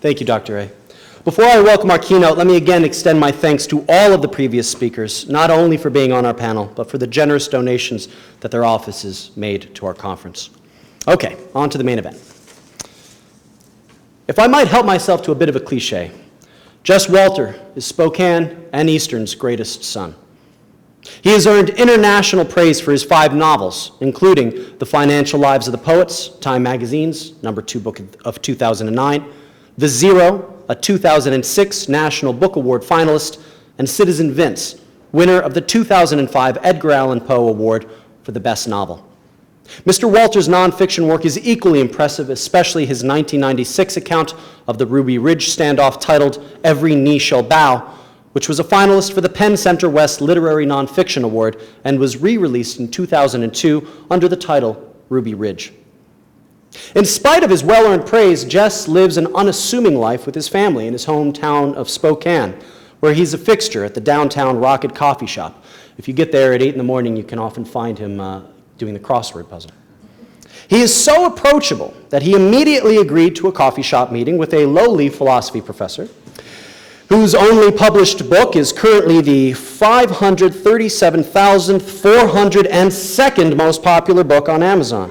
Thank you, Dr. A. Before I welcome our keynote, let me again extend my thanks to all of the previous speakers, not only for being on our panel, but for the generous donations that their offices made to our conference. Okay, on to the main event. If I might help myself to a bit of a cliche, Jess Walter is Spokane and Eastern's greatest son. He has earned international praise for his 5 novels, including The Financial Lives of the Poets, Time Magazine's #2 book of 2009, The Zero, a 2006 National Book Award finalist, and Citizen Vince, winner of the 2005 Edgar Allan Poe Award for the best novel. Mr. Walter's nonfiction work is equally impressive, especially his 1996 account of the Ruby Ridge standoff titled Every Knee Shall Bow, which was a finalist for the Penn Center West Literary Nonfiction Award and was re-released in 2002 under the title Ruby Ridge. In spite of his well-earned praise, Jess lives an unassuming life with his family in his hometown of Spokane, where he's a fixture at the downtown Rocket Coffee Shop. If you get there at 8 in the morning, you can often find him doing the crossword puzzle. He is so approachable that he immediately agreed to a coffee shop meeting with a lowly philosophy professor, whose only published book is currently the 537,402nd most popular book on Amazon.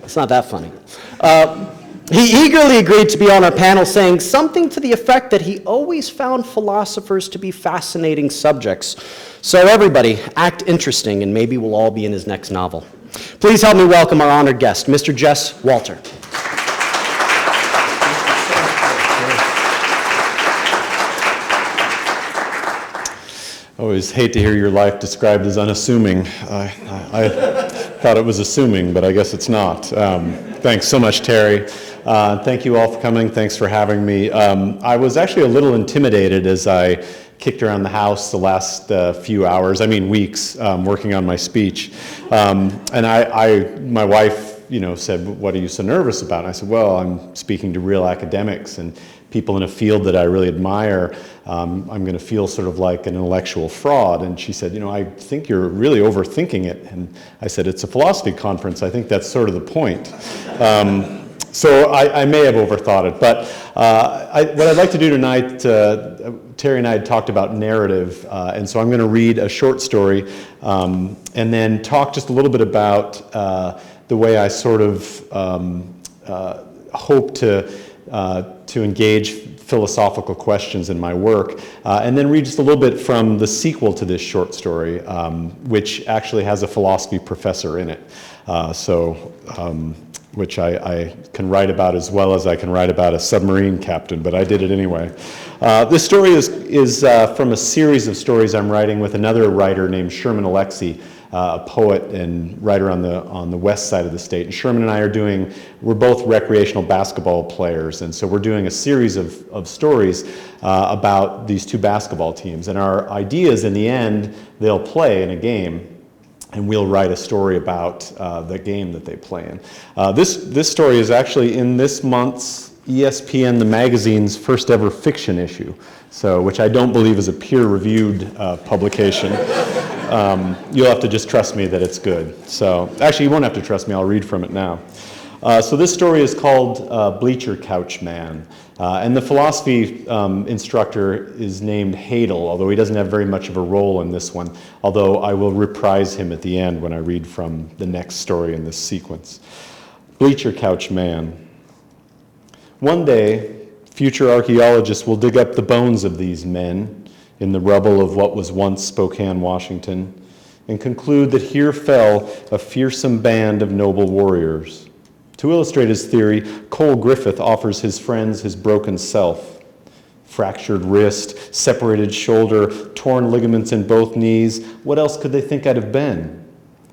It's not that funny. He eagerly agreed to be on our panel, saying something to the effect that he always found philosophers to be fascinating subjects. So everybody, act interesting, and maybe we'll all be in his next novel. Please help me welcome our honored guest, Mr. Jess Walter. I always hate to hear your life described as unassuming. I thought it was assuming, but I guess it's not. Thanks so much, Terry. Thank you all for coming. Thanks for having me. I was actually a little intimidated as I kicked around the house the last few hours, weeks, working on my speech. And my wife, said, "What are you so nervous about?" And I said, "Well, I'm speaking to real academics and people in a field that I really admire. I'm going to feel sort of like an intellectual fraud." And she said, "I think you're really overthinking it." And I said, "It's a philosophy conference. I think that's sort of the point." So I may have overthought it. But what I'd like to do tonight, Terry and I had talked about narrative, and so I'm going to read a short story and then talk just a little bit about the way I sort of hope to engage philosophical questions in my work, and then read just a little bit from the sequel to this short story, which actually has a philosophy professor in it, which I can write about as well as I can write about a submarine captain, but I did it anyway. This story is from a series of stories I'm writing with another writer named Sherman Alexie, a poet and writer on the west side of the state. And Sherman and I we're both recreational basketball players, and so we're doing a series of stories about these 2 basketball teams. And our idea is, in the end, they'll play in a game, and we'll write a story about the game that they play in. This story is actually in this month's ESPN, the magazine's first ever fiction issue, which I don't believe is a peer-reviewed publication. You'll have to just trust me that it's good. So actually, you won't have to trust me. I'll read from it now. So this story is called Bleacher Couch Man. And the philosophy instructor is named Hadel, although he doesn't have very much of a role in this one, although I will reprise him at the end when I read from the next story in this sequence. Bleacher Couch Man. One day, future archaeologists will dig up the bones of these men in the rubble of what was once Spokane, Washington, and conclude that here fell a fearsome band of noble warriors. To illustrate his theory, Cole Griffith offers his friends his broken self. Fractured wrist, separated shoulder, torn ligaments in both knees. What else could they think I'd have been?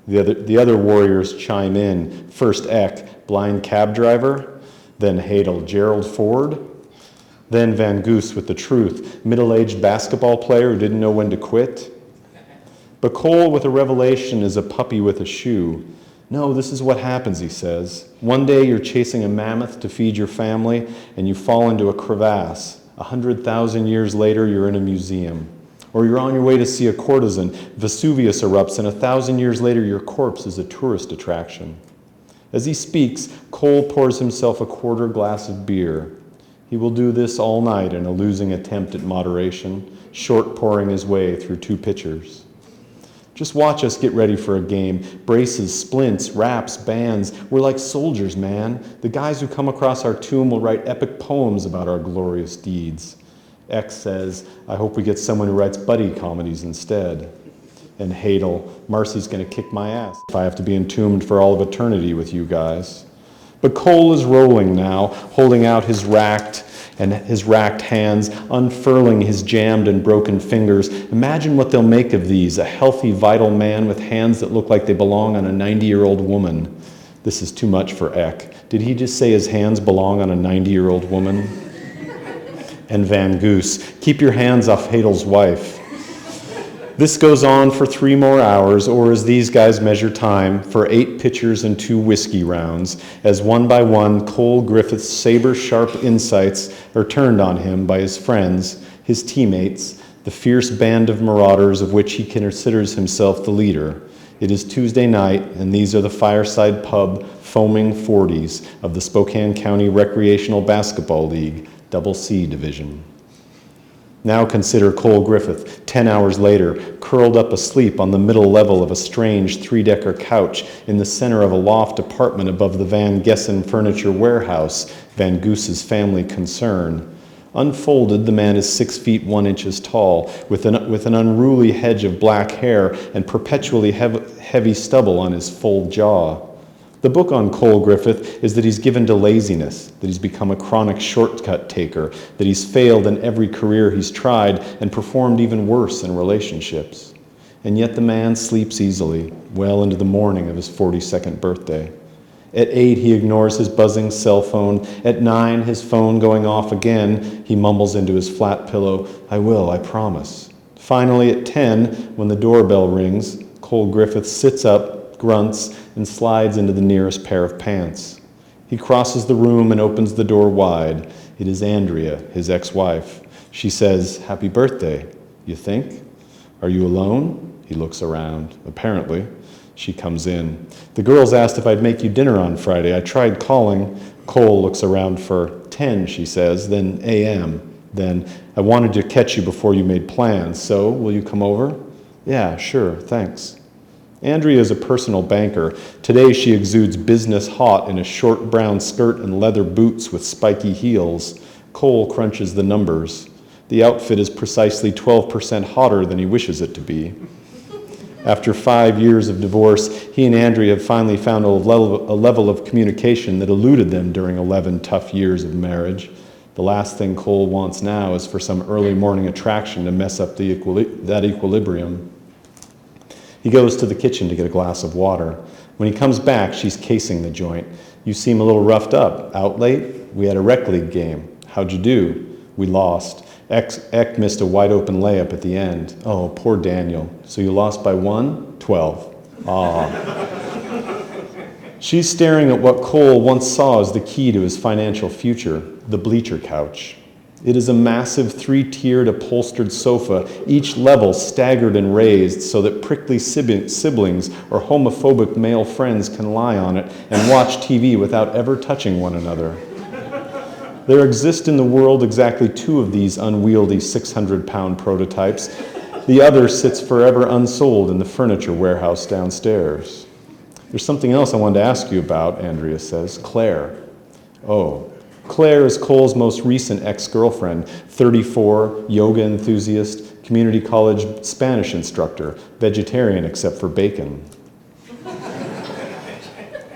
The other warriors chime in. First Eck, blind cab driver. Then Hadel, Gerald Ford. Then Van Goose with the truth, middle-aged basketball player who didn't know when to quit. But Cole with a revelation is a puppy with a shoe. No, this is what happens, he says. One day you're chasing a mammoth to feed your family, and you fall into a crevasse. 100,000 years later, you're in a museum. Or you're on your way to see a courtesan. Vesuvius erupts, and 1,000 years later, your corpse is a tourist attraction. As he speaks, Cole pours himself a quarter glass of beer. He will do this all night in a losing attempt at moderation, short pouring his way through 2 pitchers. Just watch us get ready for a game. Braces, splints, wraps, bands. We're like soldiers, man. The guys who come across our tomb will write epic poems about our glorious deeds. X says, I hope we get someone who writes buddy comedies instead. And Hadel, Marcy's going to kick my ass if I have to be entombed for all of eternity with you guys. But Cole is rolling now, holding out his racked hands, unfurling his jammed and broken fingers. Imagine what they'll make of these, a healthy, vital man with hands that look like they belong on a 90-year-old woman. This is too much for Eck. Did he just say his hands belong on a 90-year-old woman? And Van Goose, keep your hands off Hadel's wife. This goes on for 3 more hours, or as these guys measure time, for 8 pitchers and 2 whiskey rounds, as one by one Cole Griffith's saber-sharp insights are turned on him by his friends, his teammates, the fierce band of marauders of which he considers himself the leader. It is Tuesday night, and these are the Fireside Pub foaming 40s of the Spokane County Recreational Basketball League, Double C Division. Now consider Cole Griffith, 10 hours later, curled up asleep on the middle level of a strange 3-decker couch in the center of a loft apartment above the Van Gessen Furniture Warehouse, Van Goose's family concern. Unfolded, the man is 6 feet 1 inches tall, with an unruly hedge of black hair and perpetually heavy stubble on his full jaw. The book on Cole Griffith is that he's given to laziness, that he's become a chronic shortcut taker, that he's failed in every career he's tried and performed even worse in relationships. And yet the man sleeps easily, well into the morning of his 42nd birthday. At 8, he ignores his buzzing cell phone. At 9, his phone going off again, he mumbles into his flat pillow, I will, I promise. Finally, at 10, when the doorbell rings, Cole Griffith sits up, grunts, and slides into the nearest pair of pants. He crosses the room and opens the door wide. It is Andrea, his ex-wife. She says, Happy birthday, you think? Are you alone? He looks around. Apparently. She comes in. The girls asked if I'd make you dinner on Friday. I tried calling. Cole looks around for 10, she says, then a.m. Then, I wanted to catch you before you made plans, so will you come over? Yeah, sure, thanks. Andrea is a personal banker. Today she exudes business hot in a short brown skirt and leather boots with spiky heels. Cole crunches the numbers. The outfit is precisely 12% hotter than he wishes it to be. After 5 years of divorce, he and Andrea have finally found a level of communication that eluded them during 11 tough years of marriage. The last thing Cole wants now is for some early morning attraction to mess up that equilibrium. He goes to the kitchen to get a glass of water. When he comes back, she's casing the joint. You seem a little roughed up. Out late? We had a rec league game. How'd you do? We lost. Eck missed a wide open layup at the end. Oh, poor Daniel. So you lost by 1? 12. Ah. She's staring at what Cole once saw as the key to his financial future, the Bleacher Couch. It is a massive 3-tiered upholstered sofa, each level staggered and raised so that prickly siblings or homophobic male friends can lie on it and watch TV without ever touching one another. There exist in the world exactly 2 of these unwieldy 600-pound prototypes. The other sits forever unsold in the furniture warehouse downstairs. There's something else I wanted to ask you about, Andrea says. Claire. Oh. Claire is Cole's most recent ex-girlfriend, 34, yoga enthusiast, community college Spanish instructor, vegetarian except for bacon.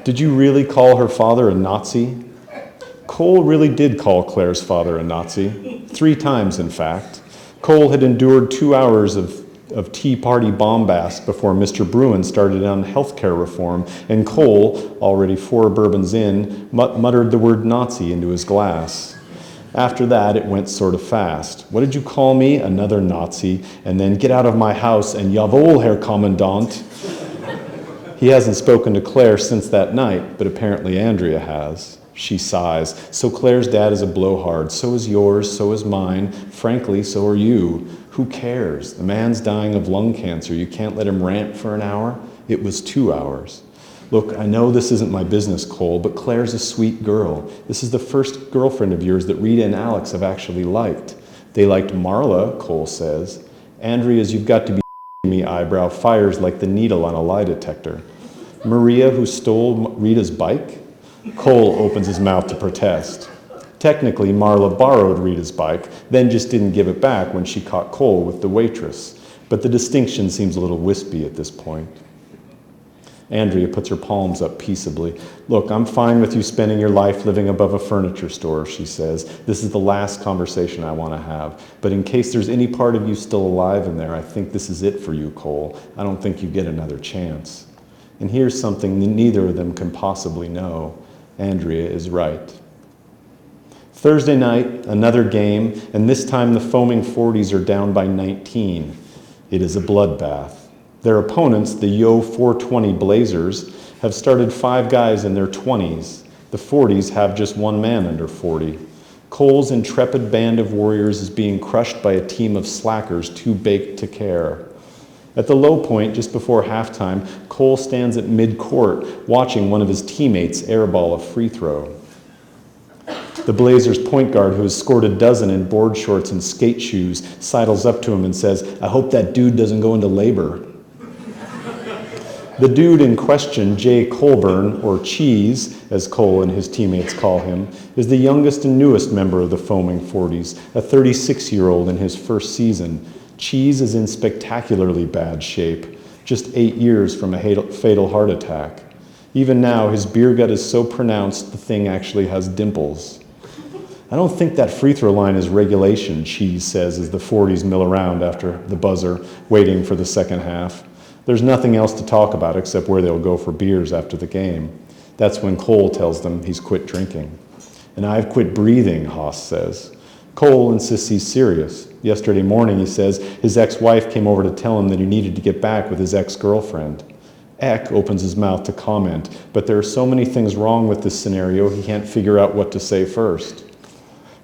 Did you really call her father a Nazi? Cole really did call Claire's father a Nazi, 3 times in fact. Cole had endured 2 hours of Tea Party bombast before Mr. Bruin started on healthcare reform, and Cole, already 4 bourbons in, muttered the word Nazi into his glass. After that, it went sort of fast. What did you call me? Another Nazi. And then get out of my house and jawohl, Herr Kommandant. He hasn't spoken to Claire since that night, but apparently Andrea has. She sighs. So Claire's dad is a blowhard. So is yours, so is mine. Frankly, so are you. Who cares? The man's dying of lung cancer. You can't let him rant for an hour? It was 2 hours. Look, I know this isn't my business, Cole, but Claire's a sweet girl. This is the first girlfriend of yours that Rita and Alex have actually liked. They liked Marla, Cole says. Andrea's "you've got to be me" eyebrow fires like the needle on a lie detector. Maria, who stole Rita's bike? Cole opens his mouth to protest. Technically, Marla borrowed Rita's bike, then just didn't give it back when she caught Cole with the waitress. But the distinction seems a little wispy at this point. Andrea puts her palms up peaceably. Look, I'm fine with you spending your life living above a furniture store, she says. This is the last conversation I want to have. But in case there's any part of you still alive in there, I think this is it for you, Cole. I don't think you get another chance. And here's something neither of them can possibly know. Andrea is right. Thursday night, another game, and this time the foaming 40s are down by 19. It is a bloodbath. Their opponents, the Yo 420 Blazers, have started 5 guys in their 20s. The 40s have just one man under 40. Cole's intrepid band of warriors is being crushed by a team of slackers too baked to care. At the low point, just before halftime, Cole stands at mid-court watching one of his teammates airball a free throw. The Blazers' point guard, who has scored a dozen in board shorts and skate shoes, sidles up to him and says, "I hope that dude doesn't go into labor." The dude in question, Jay Colburn, or Cheese, as Cole and his teammates call him, is the youngest and newest member of the Foaming 40s, a 36-year-old in his first season. Cheese is in spectacularly bad shape, just 8 years from a fatal heart attack. Even now, his beer gut is so pronounced the thing actually has dimples. I don't think that free throw line is regulation, Cheese says as the 40s mill around after the buzzer, waiting for the second half. There's nothing else to talk about except where they'll go for beers after the game. That's when Cole tells them he's quit drinking. And I've quit breathing, Haas says. Cole insists he's serious. Yesterday morning, he says, his ex-wife came over to tell him that he needed to get back with his ex-girlfriend. Eck opens his mouth to comment, but there are so many things wrong with this scenario, he can't figure out what to say first.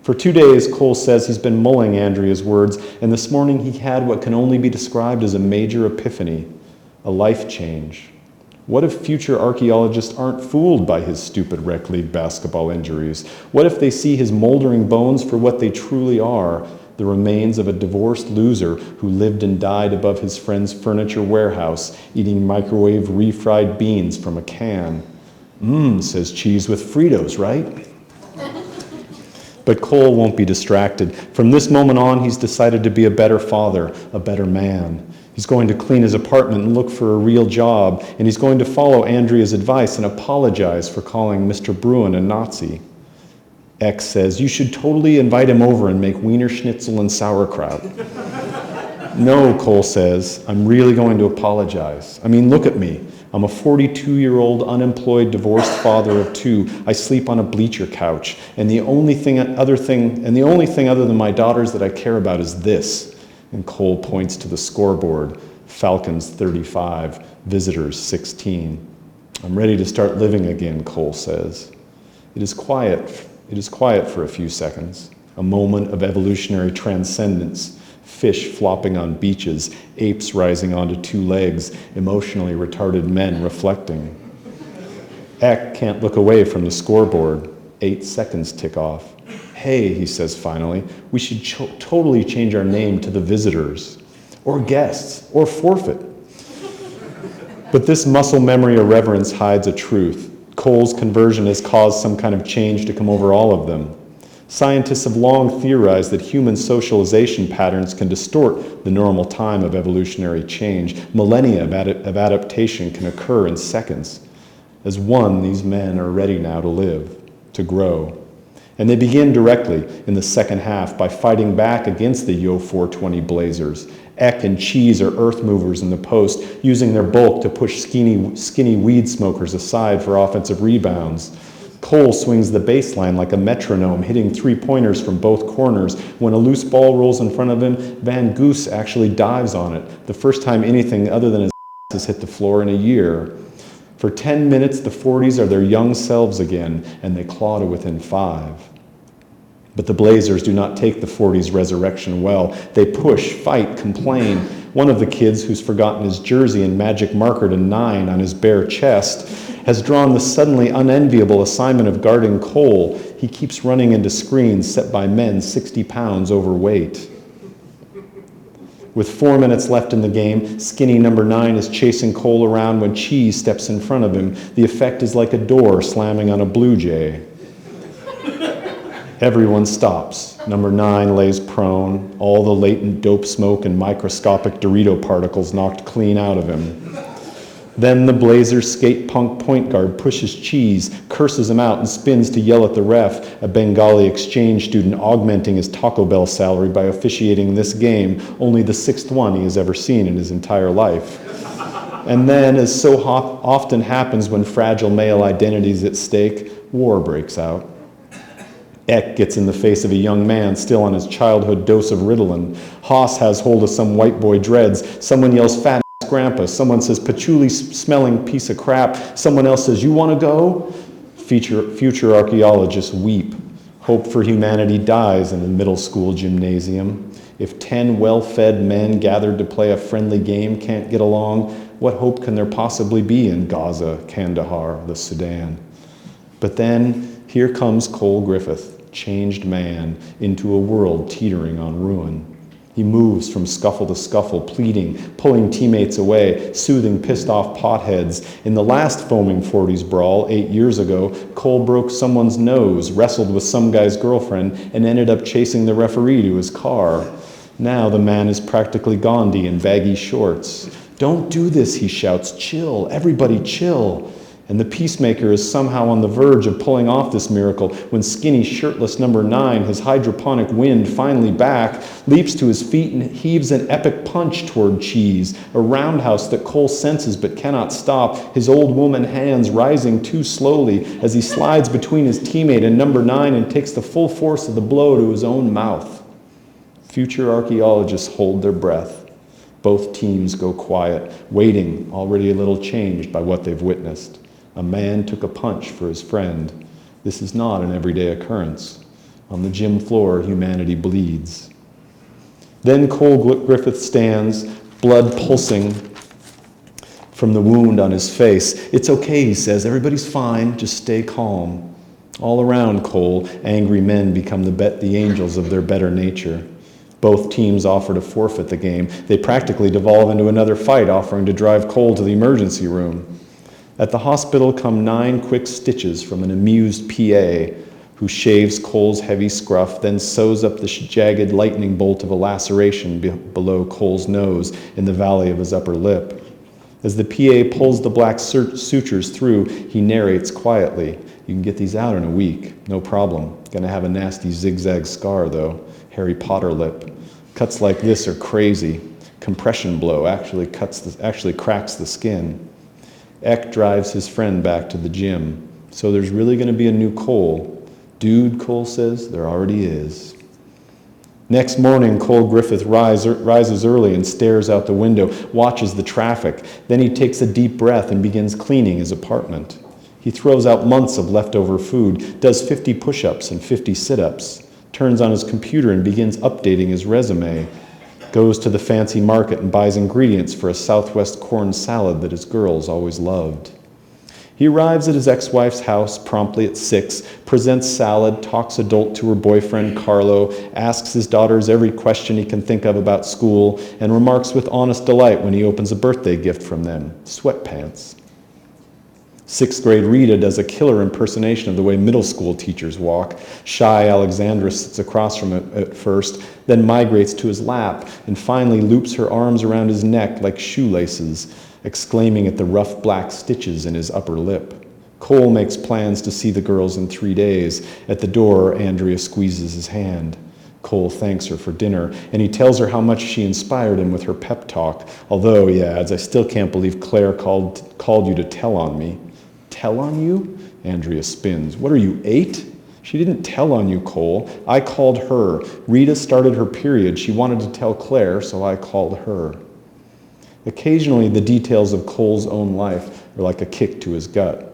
For 2 days, Cole says he's been mulling Andrea's words, and this morning he had what can only be described as a major epiphany. A life change. What if future archaeologists aren't fooled by his stupid rec league basketball injuries? What if they see his moldering bones for what they truly are, the remains of a divorced loser who lived and died above his friend's furniture warehouse, eating microwave refried beans from a can? Says Cheese, with Fritos, right? But Cole won't be distracted. From this moment on, he's decided to be a better father, a better man. He's going to clean his apartment and look for a real job, and he's going to follow Andrea's advice and apologize for calling Mr. Bruin a Nazi. X says, you should totally invite him over and make Wiener Schnitzel and sauerkraut. No, Cole says, I'm really going to apologize. I mean, look at me. I'm a 42-year-old unemployed divorced father of 2. I sleep on a bleacher couch, and the only thing other than my daughters that I care about is this. And Cole points to the scoreboard, Falcons 35, Visitors 16. I'm ready to start living again, Cole says. It is quiet for a few seconds, a moment of evolutionary transcendence, fish flopping on beaches, apes rising onto 2 legs, emotionally retarded men reflecting. Eck can't look away from the scoreboard. 8 seconds tick off. Hey, he says finally, we should totally change our name to the Visitors, or Guests, or Forfeit. But this muscle memory irreverence hides a truth. Cole's conversion has caused some kind of change to come over all of them. Scientists have long theorized that human socialization patterns can distort the normal time of evolutionary change. Millennia of adaptation can occur in seconds. As one, these men are ready now to live, to grow. And they begin directly in the second half by fighting back against the Yo 420 Blazers. Eck and Cheese are earth movers in the post, using their bulk to push skinny weed smokers aside for offensive rebounds. Cole swings the baseline like a metronome, hitting 3-pointers from both corners. When a loose ball rolls in front of him, Van Goose actually dives on it, the first time anything other than his has hit the floor in a year. For 10 minutes, the 40s are their young selves again, and they claw to within 5. But the Blazers do not take the 40s resurrection well. They push, fight, complain. One of the kids, who's forgotten his jersey and magic markered a 9 on his bare chest, has drawn the suddenly unenviable assignment of guarding Cole. He keeps running into screens set by men 60 pounds overweight. With 4 minutes left in the game, skinny number 9 is chasing Cole around when Cheese steps in front of him. The effect is like a door slamming on a blue jay. Everyone stops. Number 9 lays prone, all the latent dope smoke and microscopic Dorito particles knocked clean out of him. Then the Blazer skate punk point guard pushes Cheese, curses him out, and spins to yell at the ref, a Bengali exchange student augmenting his Taco Bell salary by officiating this game, only the 6th one he has ever seen in his entire life. And then, as so often happens when fragile male identity is at stake, war breaks out. Eck gets in the face of a young man still on his childhood dose of Ritalin. Haas has hold of some white boy dreads. Someone yells, "Fat ass grandpa." Someone says, "Patchouli-smelling piece of crap." Someone else says, "You want to go?" Future archaeologists weep. Hope for humanity dies in the middle school gymnasium. If 10 well-fed men gathered to play a friendly game can't get along, what hope can there possibly be in Gaza, Kandahar, the Sudan? But then, here comes Cole Griffith, changed man, into a world teetering on ruin. He moves from scuffle to scuffle, pleading, pulling teammates away, soothing pissed-off potheads. In the last foaming 40s brawl 8 years ago, Cole broke someone's nose, wrestled with some guy's girlfriend, and ended up chasing the referee to his car. Now the man is practically Gandhi in baggy shorts. "Don't do this," he shouts. "Chill, everybody chill." And the peacemaker is somehow on the verge of pulling off this miracle when skinny, shirtless number 9, his hydroponic wind finally back, leaps to his feet and heaves an epic punch toward Cheese, a roundhouse that Cole senses but cannot stop, his old woman hands rising too slowly as he slides between his teammate and number 9 and takes the full force of the blow to his own mouth. Future archaeologists hold their breath. Both teams go quiet, waiting, already a little changed by what they've witnessed. A man took a punch for his friend. This is not an everyday occurrence. On the gym floor, humanity bleeds. Then Cole Griffith stands, blood pulsing from the wound on his face. "It's okay," he says. "Everybody's fine. Just stay calm." All around Cole, angry men become the angels of their better nature. Both teams offer to forfeit the game. They practically devolve into another fight, offering to drive Cole to the emergency room. At the hospital come 9 quick stitches from an amused PA who shaves Cole's heavy scruff, then sews up the jagged lightning bolt of a laceration below Cole's nose in the valley of his upper lip. As the PA pulls the black sutures through, he narrates quietly, "You can get these out in a week, no problem. Gonna have a nasty zigzag scar though, Harry Potter lip. Cuts like this are crazy. Compression blow actually cracks the skin." Eck drives his friend back to the gym. "So there's really going to be a new Cole." "Dude," Cole says, "there already is." Next morning, Cole Griffith rises early and stares out the window, watches the traffic. Then he takes a deep breath and begins cleaning his apartment. He throws out months of leftover food, does 50 push-ups and 50 sit-ups, turns on his computer and begins updating his resume. Goes to the fancy market and buys ingredients for a Southwest corn salad that his girls always loved. He arrives at his ex-wife's house promptly at 6, presents salad, talks adult to her boyfriend Carlo, asks his daughters every question he can think of about school, and remarks with honest delight when he opens a birthday gift from them, sweatpants. 6th grade Rita does a killer impersonation of the way middle school teachers walk. Shy Alexandra sits across from him at first, then migrates to his lap, and finally loops her arms around his neck like shoelaces, exclaiming at the rough black stitches in his upper lip. Cole makes plans to see the girls in 3 days. At the door, Andrea squeezes his hand. Cole thanks her for dinner, and he tells her how much she inspired him with her pep talk. Although, he adds, "I still can't believe Claire called you to tell on me." "Tell on you?" Andrea spins. "What are you, 8? She didn't tell on you, Cole. I called her. Rita started her period. She wanted to tell Claire, so I called her." Occasionally, the details of Cole's own life are like a kick to his gut.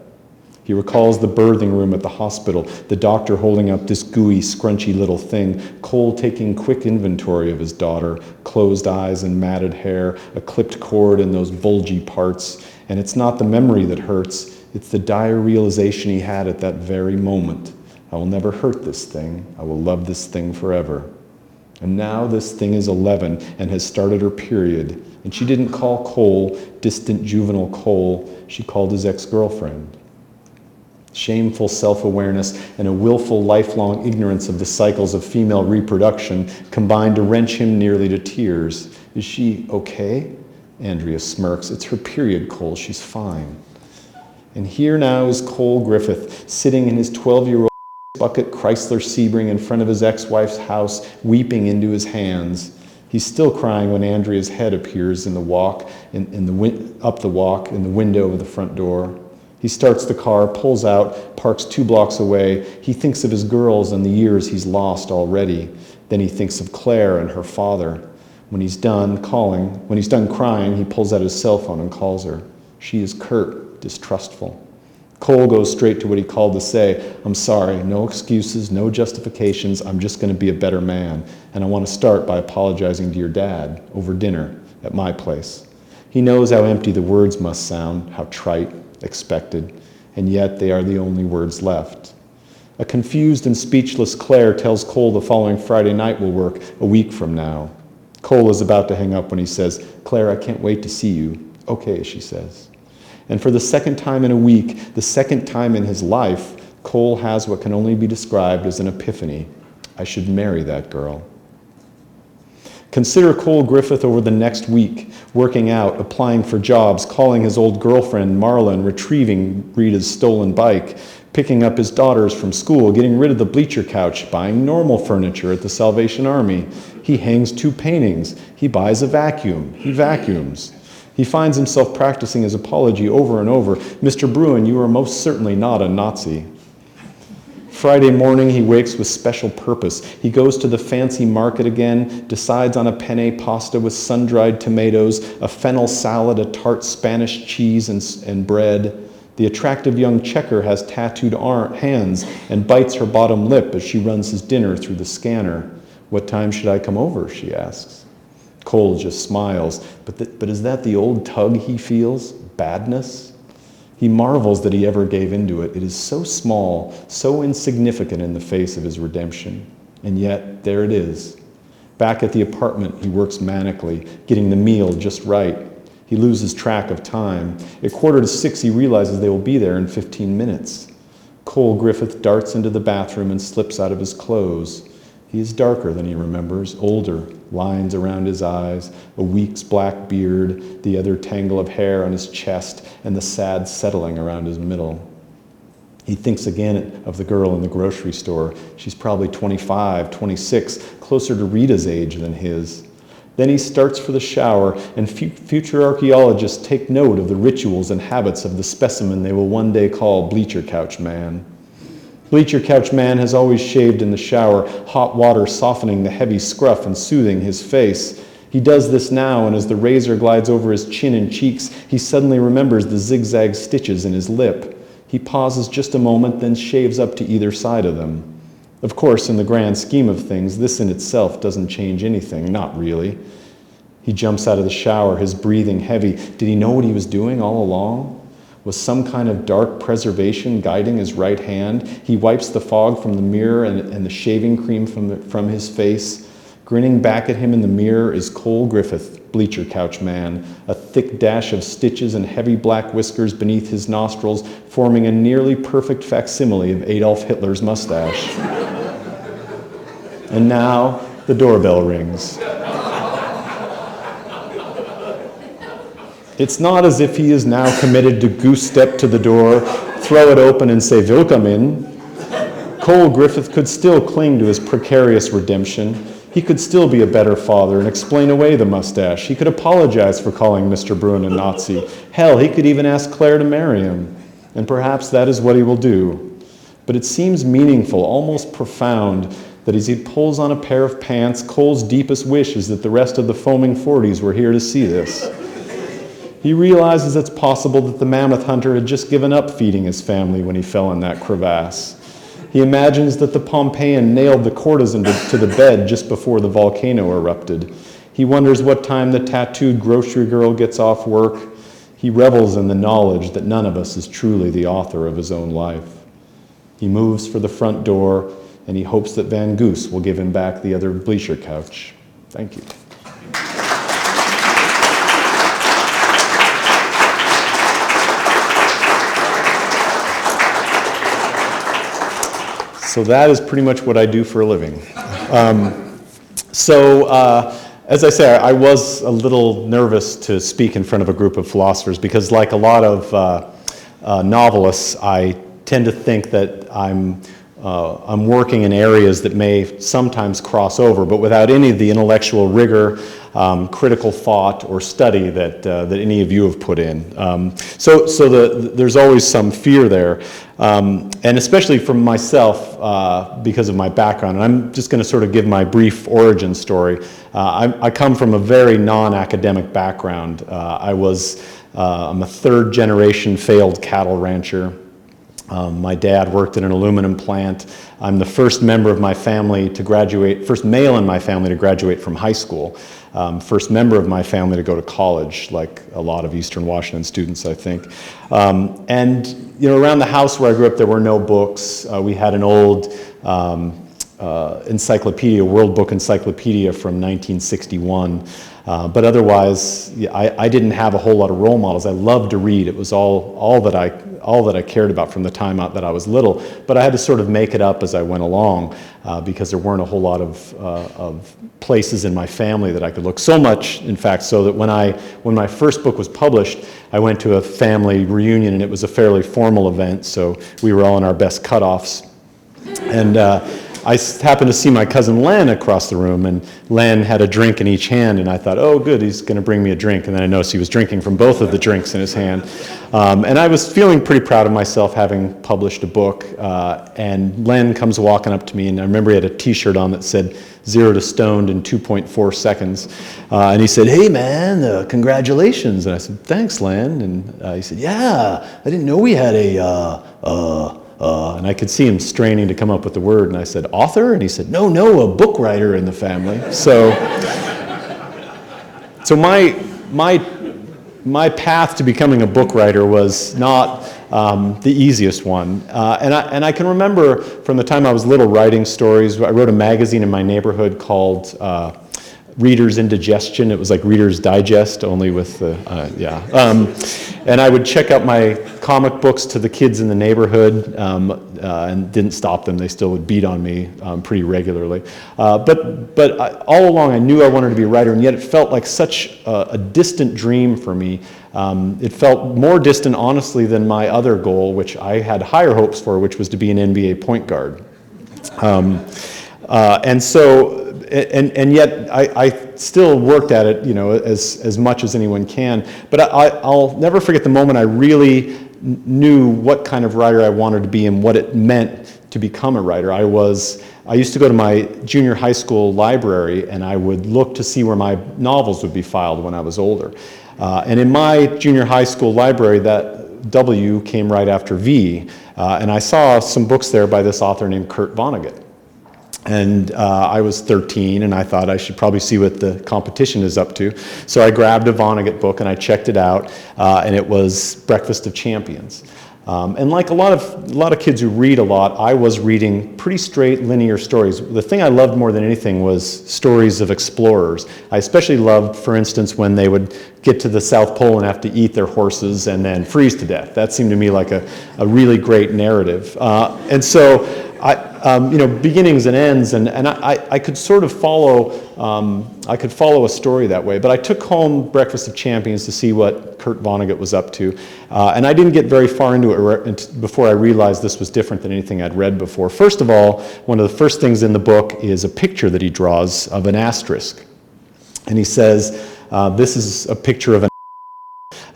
He recalls the birthing room at the hospital, the doctor holding up this gooey, scrunchy little thing, Cole taking quick inventory of his daughter, closed eyes and matted hair, a clipped cord in those bulgy parts, And it's not the memory that hurts, it's the dire realization he had at that very moment. I will never hurt this thing. I will love this thing forever. And now this thing is 11 and has started her period. And she didn't call Cole distant juvenile Cole. She called his ex-girlfriend. Shameful self-awareness and a willful lifelong ignorance of the cycles of female reproduction combined to wrench him nearly to tears. Is she okay? Andrea smirks. It's her period, Cole. She's fine. And here now is Cole Griffith, sitting in his 12-year-old bucket Chrysler Sebring in front of his ex-wife's house, weeping into his hands. He's still crying when Andrea's head appears in the walk, up the walk, in the window of the front door. He starts the car, pulls out, parks 2 blocks away. He thinks of his girls and the years he's lost already. Then he thinks of Claire and her father. When he's done crying, he pulls out his cell phone and calls her. She is curt, distrustful. Cole goes straight to what he called to say, I'm sorry, no excuses, no justifications, I'm just going to be a better man. And I want to start by apologizing to your dad over dinner at my place. He knows how empty the words must sound, how trite, expected, and yet they are the only words left. A confused and speechless Claire tells Cole the following Friday night will work a week from now. Cole is about to hang up when he says, Claire, I can't wait to see you. Okay, she says. And for the second time in a week, the second time in his life, Cole has what can only be described as an epiphany. I should marry that girl. Consider Cole Griffith over the next week, working out, applying for jobs, calling his old girlfriend Marla and retrieving Rita's stolen bike, picking up his daughters from school, getting rid of the bleacher couch, buying normal furniture at the Salvation Army. He hangs 2 paintings. He buys a vacuum. He vacuums. He finds himself practicing his apology over and over. Mr. Bruin, you are most certainly not a Nazi. Friday morning, he wakes with special purpose. He goes to the fancy market again, decides on a penne pasta with sun-dried tomatoes, a fennel salad, a tart Spanish cheese and bread. The attractive young checker has tattooed hands and bites her bottom lip as she runs his dinner through the scanner. What time should I come over, she asks. Cole just smiles. But is that the old tug he feels? Badness? He marvels that he ever gave into it. It is so small, so insignificant in the face of his redemption. And yet, there it is. Back at the apartment, he works manically, getting the meal just right. He loses track of time. At 5:45, he realizes they will be there in 15 minutes. Cole Griffith darts into the bathroom and slips out of his clothes. He is darker than he remembers, older, lines around his eyes, a week's black beard, the other tangle of hair on his chest, and the sad settling around his middle. He thinks again of the girl in the grocery store. She's probably 25, 26, closer to Rita's age than his. Then he starts for the shower, and future archaeologists take note of the rituals and habits of the specimen they will one day call Bleacher Couch Man. Bleacher Couch Man has always shaved in the shower, hot water softening the heavy scruff and soothing his face. He does this now, and as the razor glides over his chin and cheeks, he suddenly remembers the zigzag stitches in his lip. He pauses just a moment, then shaves up to either side of them. Of course, in the grand scheme of things, this in itself doesn't change anything, not really. He jumps out of the shower, his breathing heavy. Did he know what he was doing all along? Was some kind of dark preservation guiding his right hand? He wipes the fog from the mirror and the shaving cream from his face. Grinning back at him in the mirror is Cole Griffith, Bleacher Couch Man, a thick dash of stitches and heavy black whiskers beneath his nostrils, forming a nearly perfect facsimile of Adolf Hitler's mustache. And now the doorbell rings. It's not as if he is now committed to goose step to the door, throw it open and say, "Willkommen in." Cole Griffith could still cling to his precarious redemption. He could still be a better father and explain away the mustache. He could apologize for calling Mr. Bruin a Nazi. Hell, he could even ask Claire to marry him. And perhaps that is what he will do. But it seems meaningful, almost profound, that as he pulls on a pair of pants, Cole's deepest wish is that the rest of the foaming 40s were here to see this. He realizes it's possible that the mammoth hunter had just given up feeding his family when he fell in that crevasse. He imagines that the Pompeian nailed the courtesan to the bed just before the volcano erupted. He wonders what time the tattooed grocery girl gets off work. He revels in the knowledge that none of us is truly the author of his own life. He moves for the front door, and he hopes that Van Goose will give him back the other bleacher couch. Thank you. So that is pretty much what I do for a living. As I say, I was a little nervous to speak in front of a group of philosophers because, like a lot of novelists, I tend to think that I'm working in areas that may sometimes cross over, but without any of the intellectual rigor, critical thought, or study that any of you have put in. There's always some fear there, and especially from myself because of my background. And I'm just going to sort of give my brief origin story. I come from a very non-academic background. I'm a third-generation failed cattle rancher. My dad worked at an aluminum plant. I'm the first member of my family to graduate, first male in my family to graduate from high school, first member of my family to go to college, like a lot of Eastern Washington students, I think. Around the house where I grew up, there were no books. We had an old encyclopedia, World Book Encyclopedia from 1961. But otherwise, I didn't have a whole lot of role models. I loved to read. It was all that I cared about from the time that I was little. But I had to sort of make it up as I went along because there weren't a whole lot of places in my family that I could look. So much, in fact, so that when my first book was published, I went to a family reunion, and it was a fairly formal event. So we were all in our best cutoffs, and I happened to see my cousin Len across the room, and Len had a drink in each hand, and I thought, oh, good, he's going to bring me a drink. And then I noticed he was drinking from both of the drinks in his hand. And I was feeling pretty proud of myself having published a book, and Len comes walking up to me, and I remember he had a T-shirt on that said 0 to stoned in 2.4 seconds. And he said, hey, man, congratulations. And I said, thanks, Len. And he said, yeah, I didn't know we had and I could see him straining to come up with the word, and I said, author? And he said, no, a book writer in the family. So my path to becoming a book writer was not the easiest one. And I can remember from the time I was little writing stories. I wrote a magazine in my neighborhood called Reader's Indigestion. It was like Reader's Digest, only with the, and I would check out my comic books to the kids in the neighborhood and didn't stop them. They still would beat on me pretty regularly. But all along I knew I wanted to be a writer, and yet it felt like such a distant dream for me. It felt more distant, honestly, than my other goal, which I had higher hopes for, which was to be an NBA point guard. And yet I still worked at it, as much as anyone can. But I'll never forget the moment I really knew what kind of writer I wanted to be and what it meant to become a writer. I used to go to my junior high school library, and I would look to see where my novels would be filed when I was older. And in my junior high school library, that W came right after V, and I saw some books there by this author named Kurt Vonnegut. And I was 13, and I thought I should probably see what the competition is up to. So I grabbed a Vonnegut book, and I checked it out, and it was Breakfast of Champions. And like a lot of kids who read a lot, I was reading pretty straight linear stories. The thing I loved more than anything was stories of explorers. I especially loved, for instance, when they would get to the South Pole and have to eat their horses and then freeze to death. That seemed to me like a really great narrative. And so beginnings and ends, and I could sort of follow a story that way. But I took home Breakfast of Champions to see what Kurt Vonnegut was up to, and I didn't get very far into it before I realized this was different than anything I'd read before. First of all, one of the first things in the book is a picture that he draws of an asterisk, and he says, this is a picture of an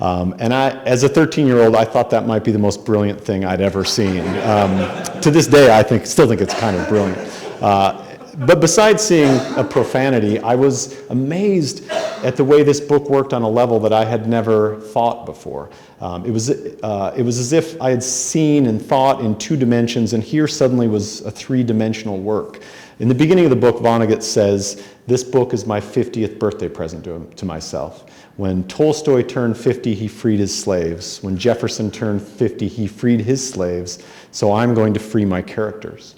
and as a 13-year-old, I thought that might be the most brilliant thing I'd ever seen. To this day, I still think it's kind of brilliant. But besides seeing a profanity, I was amazed at the way this book worked on a level that I had never thought before. It was as if I had seen and thought in 2 dimensions, and here suddenly was a 3-dimensional work. In the beginning of the book, Vonnegut says, "This book is my 50th birthday present to myself. When Tolstoy turned 50, he freed his slaves. When Jefferson turned 50, he freed his slaves. So I'm going to free my characters."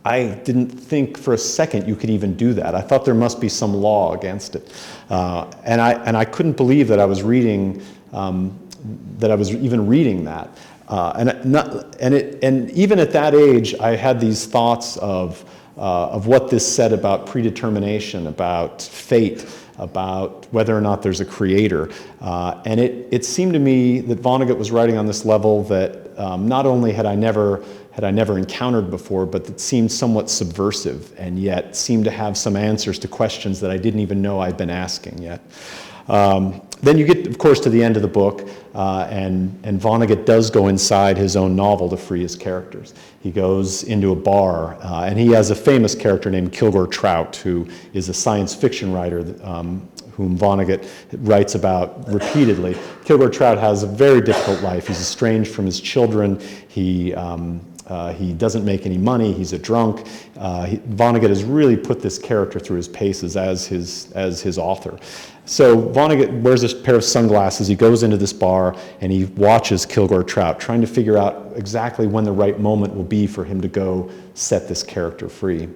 I didn't think for a second you could even do that. I thought there must be some law against it. And I couldn't believe that I was reading, that I was even reading that. And even at that age, I had these thoughts of what this said about predetermination, about fate, about whether or not there's a creator. And it seemed to me that Vonnegut was writing on this level that not only had I never encountered before, but that seemed somewhat subversive, and yet seemed to have some answers to questions that I didn't even know I'd been asking yet. Then you get, of course, to the end of the book, and Vonnegut does go inside his own novel to free his characters. He goes into a bar, and he has a famous character named Kilgore Trout, who is a science fiction writer whom Vonnegut writes about repeatedly. Kilgore Trout has a very difficult life. He's estranged from his children. He doesn't make any money. He's a drunk. Vonnegut has really put this character through his paces as his author. So Vonnegut wears a pair of sunglasses. He goes into this bar and he watches Kilgore Trout, trying to figure out exactly when the right moment will be for him to go set this character free.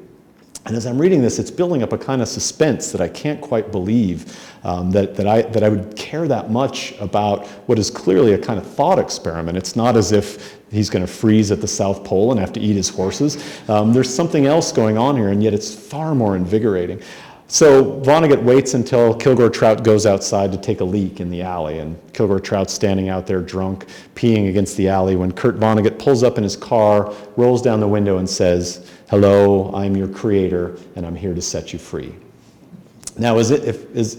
And as I'm reading this, it's building up a kind of suspense that I can't quite believe that I would care that much about what is clearly a kind of thought experiment. It's not as if he's going to freeze at the South Pole and have to eat his horses. There's something else going on here, and yet it's far more invigorating. So Vonnegut waits until Kilgore Trout goes outside to take a leak in the alley, and Kilgore Trout's standing out there drunk, peeing against the alley, when Kurt Vonnegut pulls up in his car, rolls down the window and says, "Hello, I'm your creator, and I'm here to set you free." Now, as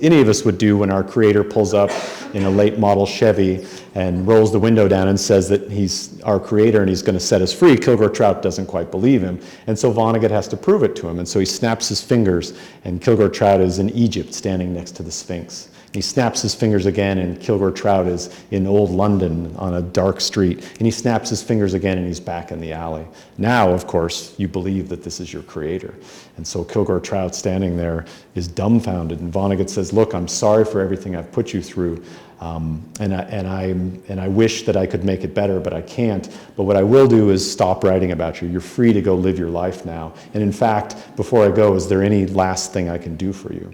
any of us would do when our creator pulls up in a late model Chevy and rolls the window down and says that he's our creator and he's going to set us free, Kilgore Trout doesn't quite believe him. And so Vonnegut has to prove it to him. And so he snaps his fingers, and Kilgore Trout is in Egypt standing next to the Sphinx. He snaps his fingers again, and Kilgore Trout is in old London on a dark street. And he snaps his fingers again, and he's back in the alley. Now, of course, you believe that this is your creator. And so Kilgore Trout standing there is dumbfounded. And Vonnegut says, "Look, I'm sorry for everything I've put you through. And I wish that I could make it better, but I can't. But what I will do is stop writing about you. You're free to go live your life now. And in fact, before I go, is there any last thing I can do for you?"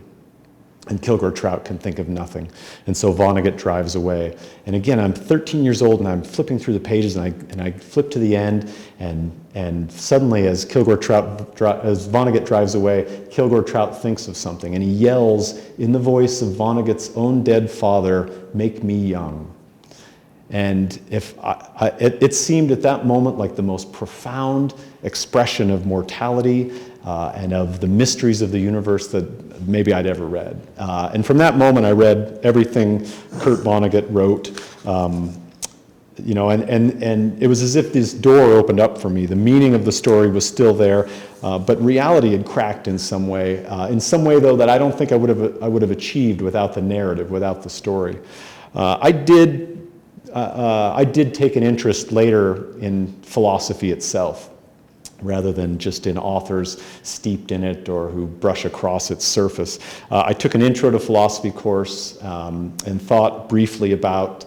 And Kilgore Trout can think of nothing. And so Vonnegut drives away. And again, I'm 13 years old, and I'm flipping through the pages, and I flip to the end, and suddenly as Vonnegut drives away, Kilgore Trout thinks of something, and he yells in the voice of Vonnegut's own dead father, "Make me young." And it seemed at that moment like the most profound expression of mortality and of the mysteries of the universe that maybe I'd ever read. And from that moment, I read everything Kurt Vonnegut wrote. And it was as if this door opened up for me. The meaning of the story was still there, but reality had cracked in some way. In some way, though, that I don't think I would have achieved without the narrative, without the story. I did take an interest later in philosophy itself, rather than just in authors steeped in it or who brush across its surface. I took an intro to philosophy course and thought briefly about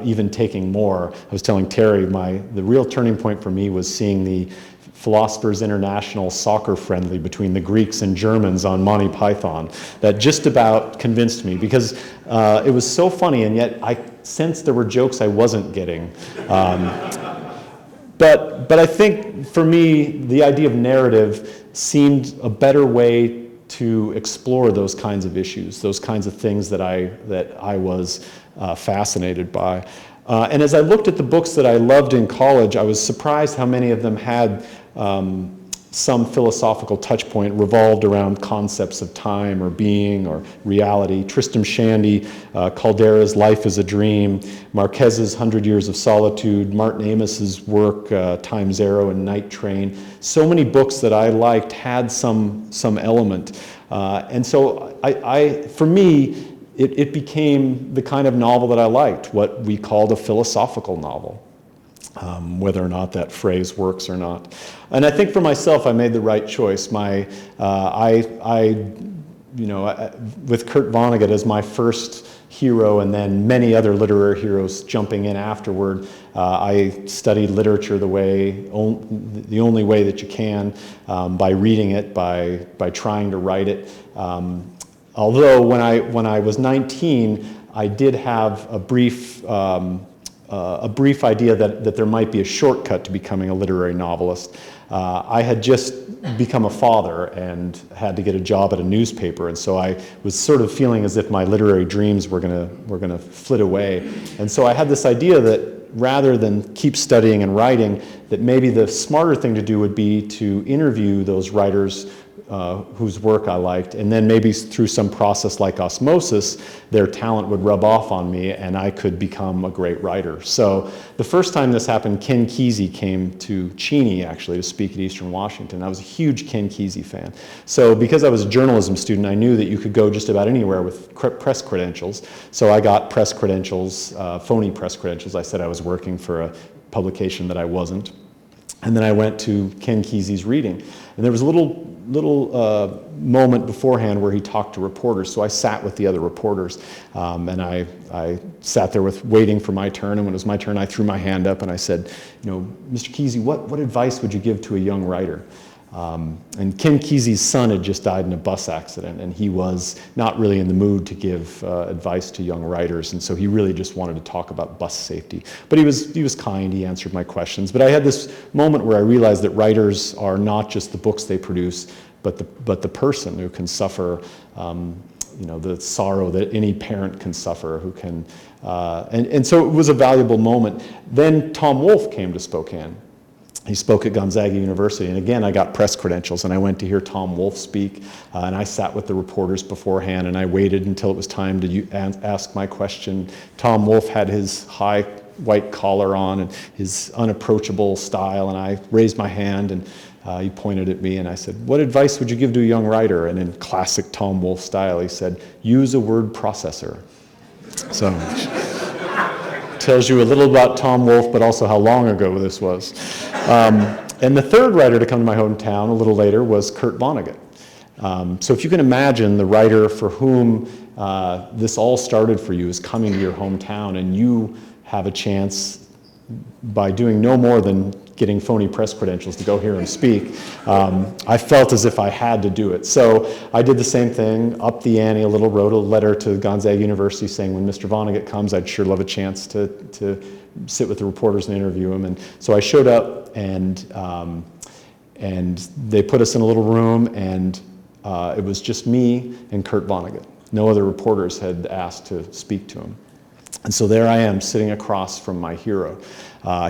even taking more. I was telling Terry, the real turning point for me was seeing the Philosophers International soccer friendly between the Greeks and Germans on Monty Python. That just about convinced me, because it was so funny, and yet I sensed there were jokes I wasn't getting. But I think for me, the idea of narrative seemed a better way to explore those kinds of issues, those kinds of things that I was fascinated by. And as I looked at the books that I loved in college, I was surprised how many of them had some philosophical touch point revolved around concepts of time or being or reality. Tristram Shandy, Caldera's Life is a Dream, Marquez's 100 Years of Solitude, Martin Amos's work, Time Zero and Night Train. So many books that I liked had some element. And so for me, it became the kind of novel that I liked, what we called a philosophical novel. whether or not that phrase works or not. And I think for myself, I made the right choice. With Kurt Vonnegut as my first hero, and then many other literary heroes jumping in afterward, I studied literature the only way that you can, by reading it, by trying to write it. Although when I was 19, I did have a brief idea that there might be a shortcut to becoming a literary novelist. I had just become a father and had to get a job at a newspaper, and so I was sort of feeling as if my literary dreams were gonna flit away. And so I had this idea that rather than keep studying and writing, that maybe the smarter thing to do would be to interview those writers whose work I liked, and then maybe through some process like osmosis, their talent would rub off on me and I could become a great writer. So the first time this happened, Ken Kesey came to Cheney actually to speak at Eastern Washington. I was a huge Ken Kesey fan. So because I was a journalism student, I knew that you could go just about anywhere with press credentials. So I got press credentials, phony press credentials. I said I was working for a publication that I wasn't. And then I went to Ken Kesey's reading. And there was a little moment beforehand where he talked to reporters. So I sat with the other reporters, and I sat there waiting for my turn. And when it was my turn, I threw my hand up and I said, Mr. Kesey, what advice would you give to a young writer? And Ken Kesey's son had just died in a bus accident, and he was not really in the mood to give advice to young writers, and so he really just wanted to talk about bus safety. But he was kind, he answered my questions. But I had this moment where I realized that writers are not just the books they produce, but the person who can suffer the sorrow that any parent can suffer, who can, and so it was a valuable moment. Then Tom Wolfe came to Spokane. He spoke at Gonzaga University, and again, I got press credentials, and I went to hear Tom Wolfe speak, and I sat with the reporters beforehand, and I waited until it was time to ask my question. Tom Wolfe had his high white collar on and his unapproachable style, and I raised my hand, and he pointed at me, and I said, "What advice would you give to a young writer?" And in classic Tom Wolfe style, he said, "Use a word processor." So tells you a little about Tom Wolfe, but also how long ago this was. And the third writer to come to my hometown a little later was Kurt Vonnegut. So if you can imagine the writer for whom this all started for you is coming to your hometown, and you have a chance by doing no more than getting phony press credentials to go hear him speak, I felt as if I had to do it. So I did the same thing, upped the ante a little, wrote a letter to Gonzaga University saying when Mr. Vonnegut comes, I'd sure love a chance to sit with the reporters and interview him. And so I showed up, and they put us in a little room, and it was just me and Kurt Vonnegut. No other reporters had asked to speak to him. And so there I am, sitting across from my hero.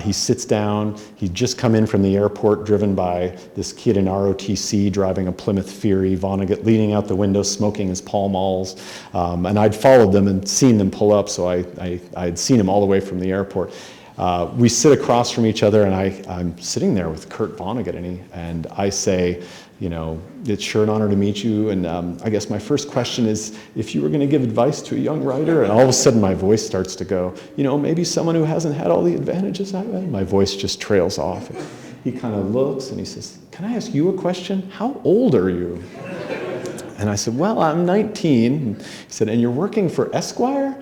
He sits down. He'd just come in from the airport, driven by this kid in ROTC driving a Plymouth Fury, Vonnegut leaning out the window, smoking his Pall Malls. And I'd followed them and seen them pull up, so I'd seen him all the way from the airport. We sit across from each other, and I'm sitting there with Kurt Vonnegut, and I say, it's sure an honor to meet you, and I guess my first question is, if you were going to give advice to a young writer, and all of a sudden my voice starts to go, maybe someone who hasn't had all the advantages I've had, my voice just trails off. He kind of looks and he says, "Can I ask you a question? How old are you?" And I said, "Well, I'm 19. And he said, "And you're working for Esquire?"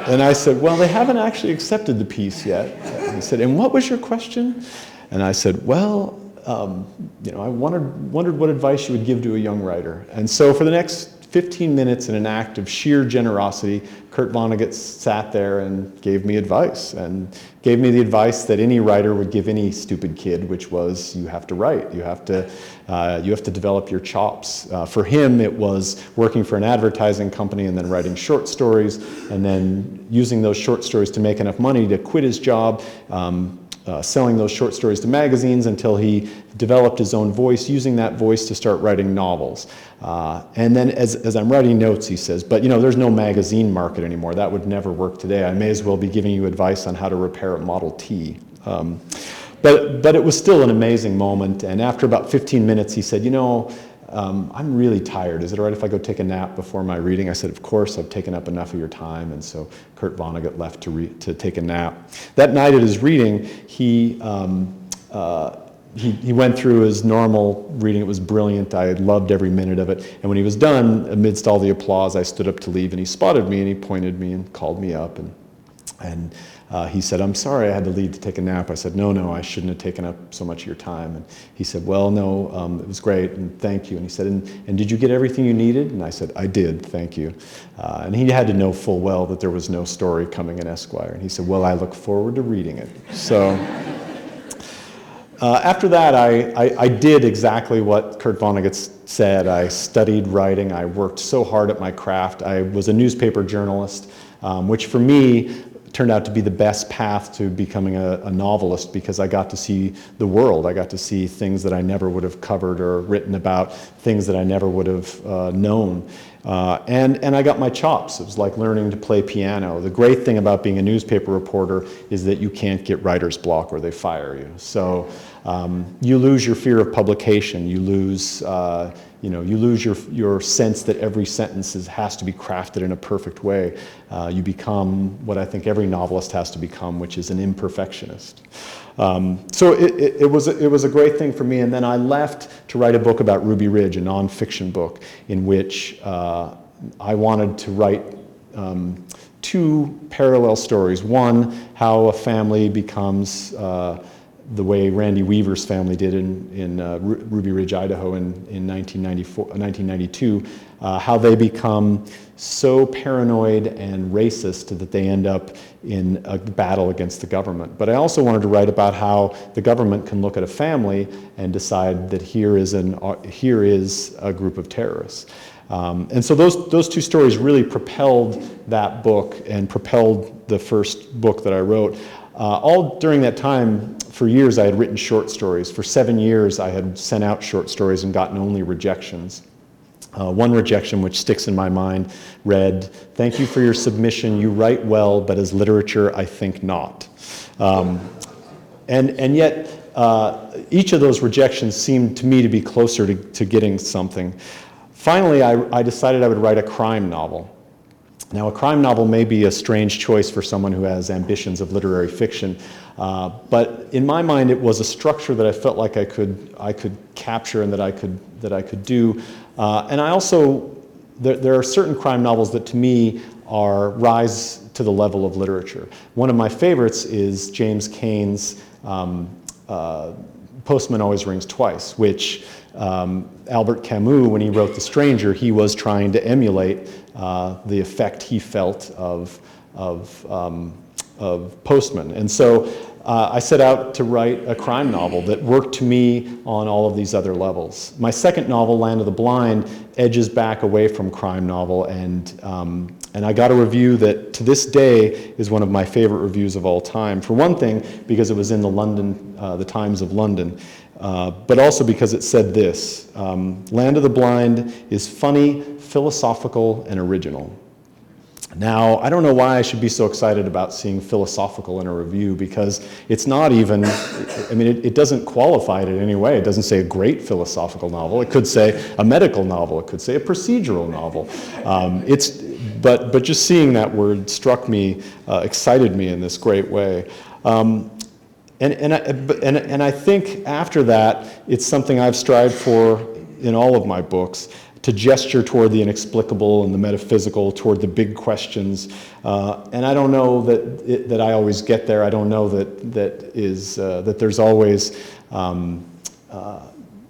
And I said, "Well, they haven't actually accepted the piece yet." And he said, "And what was your question?" And I said, "Well, I wondered what advice you would give to a young writer." And so for the next 15 minutes, in an act of sheer generosity, Kurt Vonnegut sat there and gave me advice, and gave me the advice that any writer would give any stupid kid, which was, you have to write. You have to develop your chops. For him, it was working for an advertising company and then writing short stories, and then using those short stories to make enough money to quit his job, selling those short stories to magazines until he developed his own voice, using that voice to start writing novels. And then as I'm writing notes, he says, "But there's no magazine market anymore. That would never work today. I may as well be giving you advice on how to repair a Model T." But it was still an amazing moment, and after about 15 minutes, he said, I'm really tired. Is it all right if I go take a nap before my reading? I said, of course, I've taken up enough of your time. And so Kurt Vonnegut left to take a nap. That night at his reading, he went through his normal reading. It was brilliant. I loved every minute of it. And when he was done, amidst all the applause, I stood up to leave, and he spotted me, and he pointed me and called me up. And he said, I'm sorry I had to leave to take a nap. I said, no, I shouldn't have taken up so much of your time. And he said, well, no, it was great, and thank you. And he said, and did you get everything you needed? And I said, I did, thank you. And he had to know full well that there was no story coming in Esquire. And he said, well, I look forward to reading it. So after that, I did exactly what Kurt Vonnegut said. I studied writing. I worked so hard at my craft. I was a newspaper journalist, which for me turned out to be the best path to becoming a novelist, because I got to see the world. I got to see things that I never would have covered or written about, things that I never would have known. And I got my chops. It was like learning to play piano. The great thing about being a newspaper reporter is that you can't get writer's block or they fire you. So you lose your fear of publication. You lose your sense that every sentence has to be crafted in a perfect way. You become what I think every novelist has to become, which is an imperfectionist. So it was a great thing for me. And then I left to write a book about Ruby Ridge, a nonfiction book, in which I wanted to write two parallel stories. One, how a family becomes the way Randy Weaver's family did in Ruby Ridge, Idaho in 1992, how they become so paranoid and racist that they end up in a battle against the government. But I also wanted to write about how the government can look at a family and decide that here is a group of terrorists. And so those two stories really propelled that book and propelled the first book that I wrote. All during that time, for years, I had written short stories. For 7 years, I had sent out short stories and gotten only rejections. One rejection, which sticks in my mind, read, "Thank you for your submission. You write well, but as literature, I think not." And yet, each of those rejections seemed to me to be closer to getting something. Finally, I decided I would write a crime novel. Now, a crime novel may be a strange choice for someone who has ambitions of literary fiction, but in my mind, it was a structure that I felt like I could capture and that I could do. And I also, there are certain crime novels that to me rise to the level of literature. One of my favorites is James Cain's Postman Always Rings Twice, which Albert Camus, when he wrote The Stranger, he was trying to emulate the effect he felt of Postman. And so I set out to write a crime novel that worked to me on all of these other levels. My second novel, Land of the Blind, edges back away from crime novel, and I got a review that to this day is one of my favorite reviews of all time. For one thing, because it was in the Times of London, but also because it said this: Land of the Blind is funny, philosophical, and original. Now, I don't know why I should be so excited about seeing philosophical in a review, because it's not even, it doesn't qualify it in any way. It doesn't say a great philosophical novel. It could say a medical novel. It could say a procedural novel. But just seeing that word struck me, excited me in this great way. And I think after that, it's something I've strived for in all of my books, to gesture toward the inexplicable and the metaphysical, toward the big questions. And I don't know that I always get there. I don't know that there's always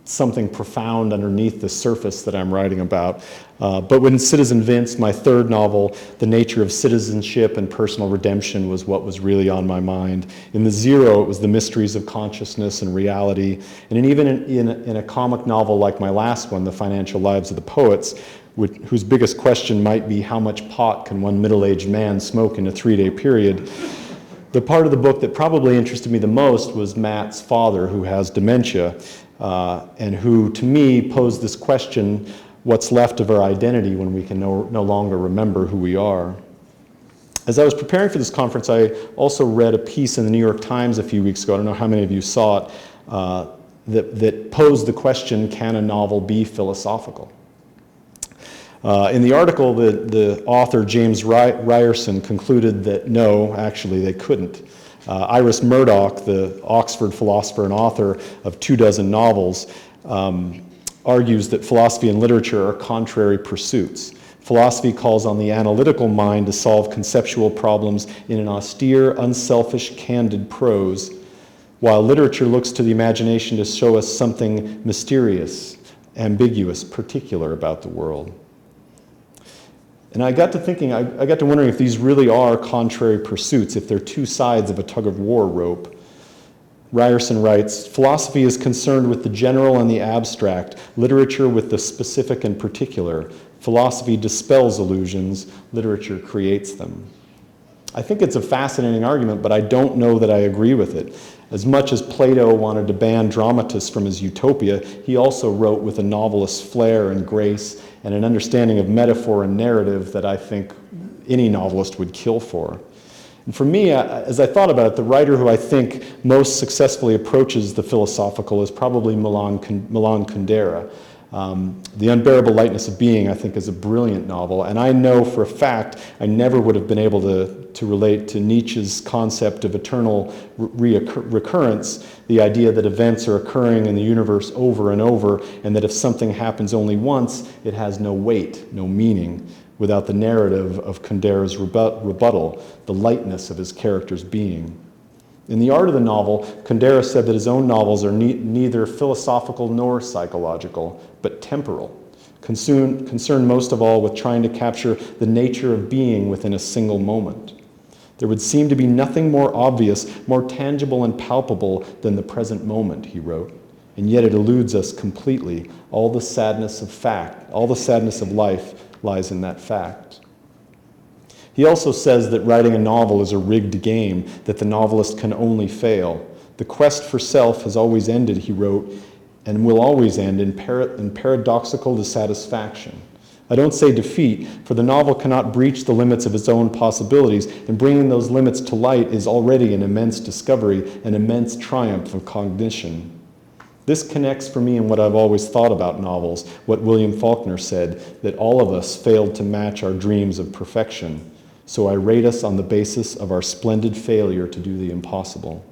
something profound underneath the surface that I'm writing about. But when Citizen Vince, my third novel, the nature of citizenship and personal redemption was what was really on my mind. In The Zero, it was the mysteries of consciousness and reality. And even in a comic novel like my last one, The Financial Lives of the Poets, whose biggest question might be how much pot can one middle-aged man smoke in a 3-day period, the part of the book that probably interested me the most was Matt's father, who has dementia, and who, to me, posed this question: what's left of our identity when we can no longer remember who we are? As I was preparing for this conference, I also read a piece in the New York Times a few weeks ago. I don't know how many of you saw it. that posed the question, can a novel be philosophical? In the article, the author, James Ryerson, concluded that no, actually they couldn't. Iris Murdoch, the Oxford philosopher and author of 24 novels, argues that philosophy and literature are contrary pursuits. Philosophy calls on the analytical mind to solve conceptual problems in an austere, unselfish, candid prose, while literature looks to the imagination to show us something mysterious, ambiguous, particular about the world. And I got to thinking, I got to wondering if these really are contrary pursuits, if they're two sides of a tug-of-war rope. Ryerson writes, philosophy is concerned with the general and the abstract, literature with the specific and particular. Philosophy dispels illusions, literature creates them. I think it's a fascinating argument, but I don't know that I agree with it. As much as Plato wanted to ban dramatists from his utopia, he also wrote with a novelist's flair and grace and an understanding of metaphor and narrative that I think any novelist would kill for. And for me, as I thought about it, the writer who I think most successfully approaches the philosophical is probably Milan Kundera. The Unbearable Lightness of Being, I think, is a brilliant novel, and I know for a fact I never would have been able to relate to Nietzsche's concept of eternal recurrence, the idea that events are occurring in the universe over and over, and that if something happens only once, it has no weight, no meaning, without the narrative of Kundera's rebuttal, the lightness of his character's being. In The Art of the Novel, Kundera said that his own novels are neither philosophical nor psychological, but temporal, concerned most of all with trying to capture the nature of being within a single moment. There would seem to be nothing more obvious, more tangible and palpable than the present moment, he wrote, and yet it eludes us completely. All the sadness of fact, all the sadness of life lies in that fact. He also says that writing a novel is a rigged game, that the novelist can only fail. The quest for self has always ended, he wrote, and will always end in paradoxical dissatisfaction. I don't say defeat, for the novel cannot breach the limits of its own possibilities, and bringing those limits to light is already an immense discovery, an immense triumph of cognition. This connects for me in what I've always thought about novels, what William Faulkner said, that all of us failed to match our dreams of perfection. So I rate us on the basis of our splendid failure to do the impossible.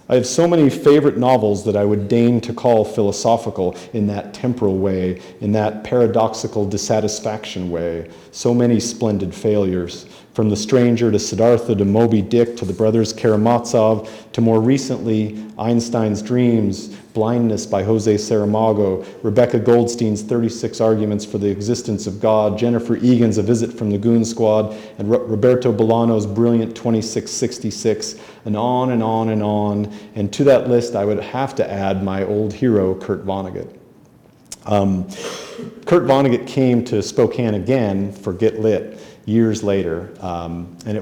I have so many favorite novels that I would deign to call philosophical in that temporal way, in that paradoxical dissatisfaction way. So many splendid failures, from The Stranger to Siddhartha to Moby Dick to The Brothers Karamazov to more recently Einstein's Dreams, Blindness by Jose Saramago, Rebecca Goldstein's 36 Arguments for the Existence of God, Jennifer Egan's A Visit from the Goon Squad, and Roberto Bolaño's brilliant 2666, and on and on and on. And to that list, I would have to add my old hero, Kurt Vonnegut. Kurt Vonnegut came to Spokane again for Get Lit years later, and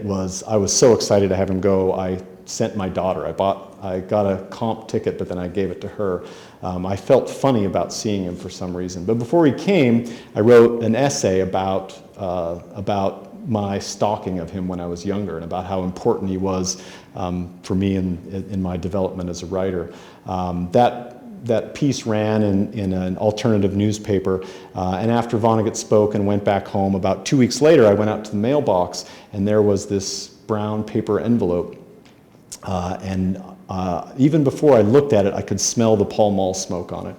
I was so excited to have him go. I sent my daughter. I got a comp ticket, but then I gave it to her. I felt funny about seeing him for some reason. But before he came, I wrote an essay about my stalking of him when I was younger and about how important he was for me in my development as a writer. That piece ran in an alternative newspaper, and after Vonnegut spoke and went back home, about 2 weeks later, I went out to the mailbox, and there was this brown paper envelope. Even before I looked at it, I could smell the Pall Mall smoke on it.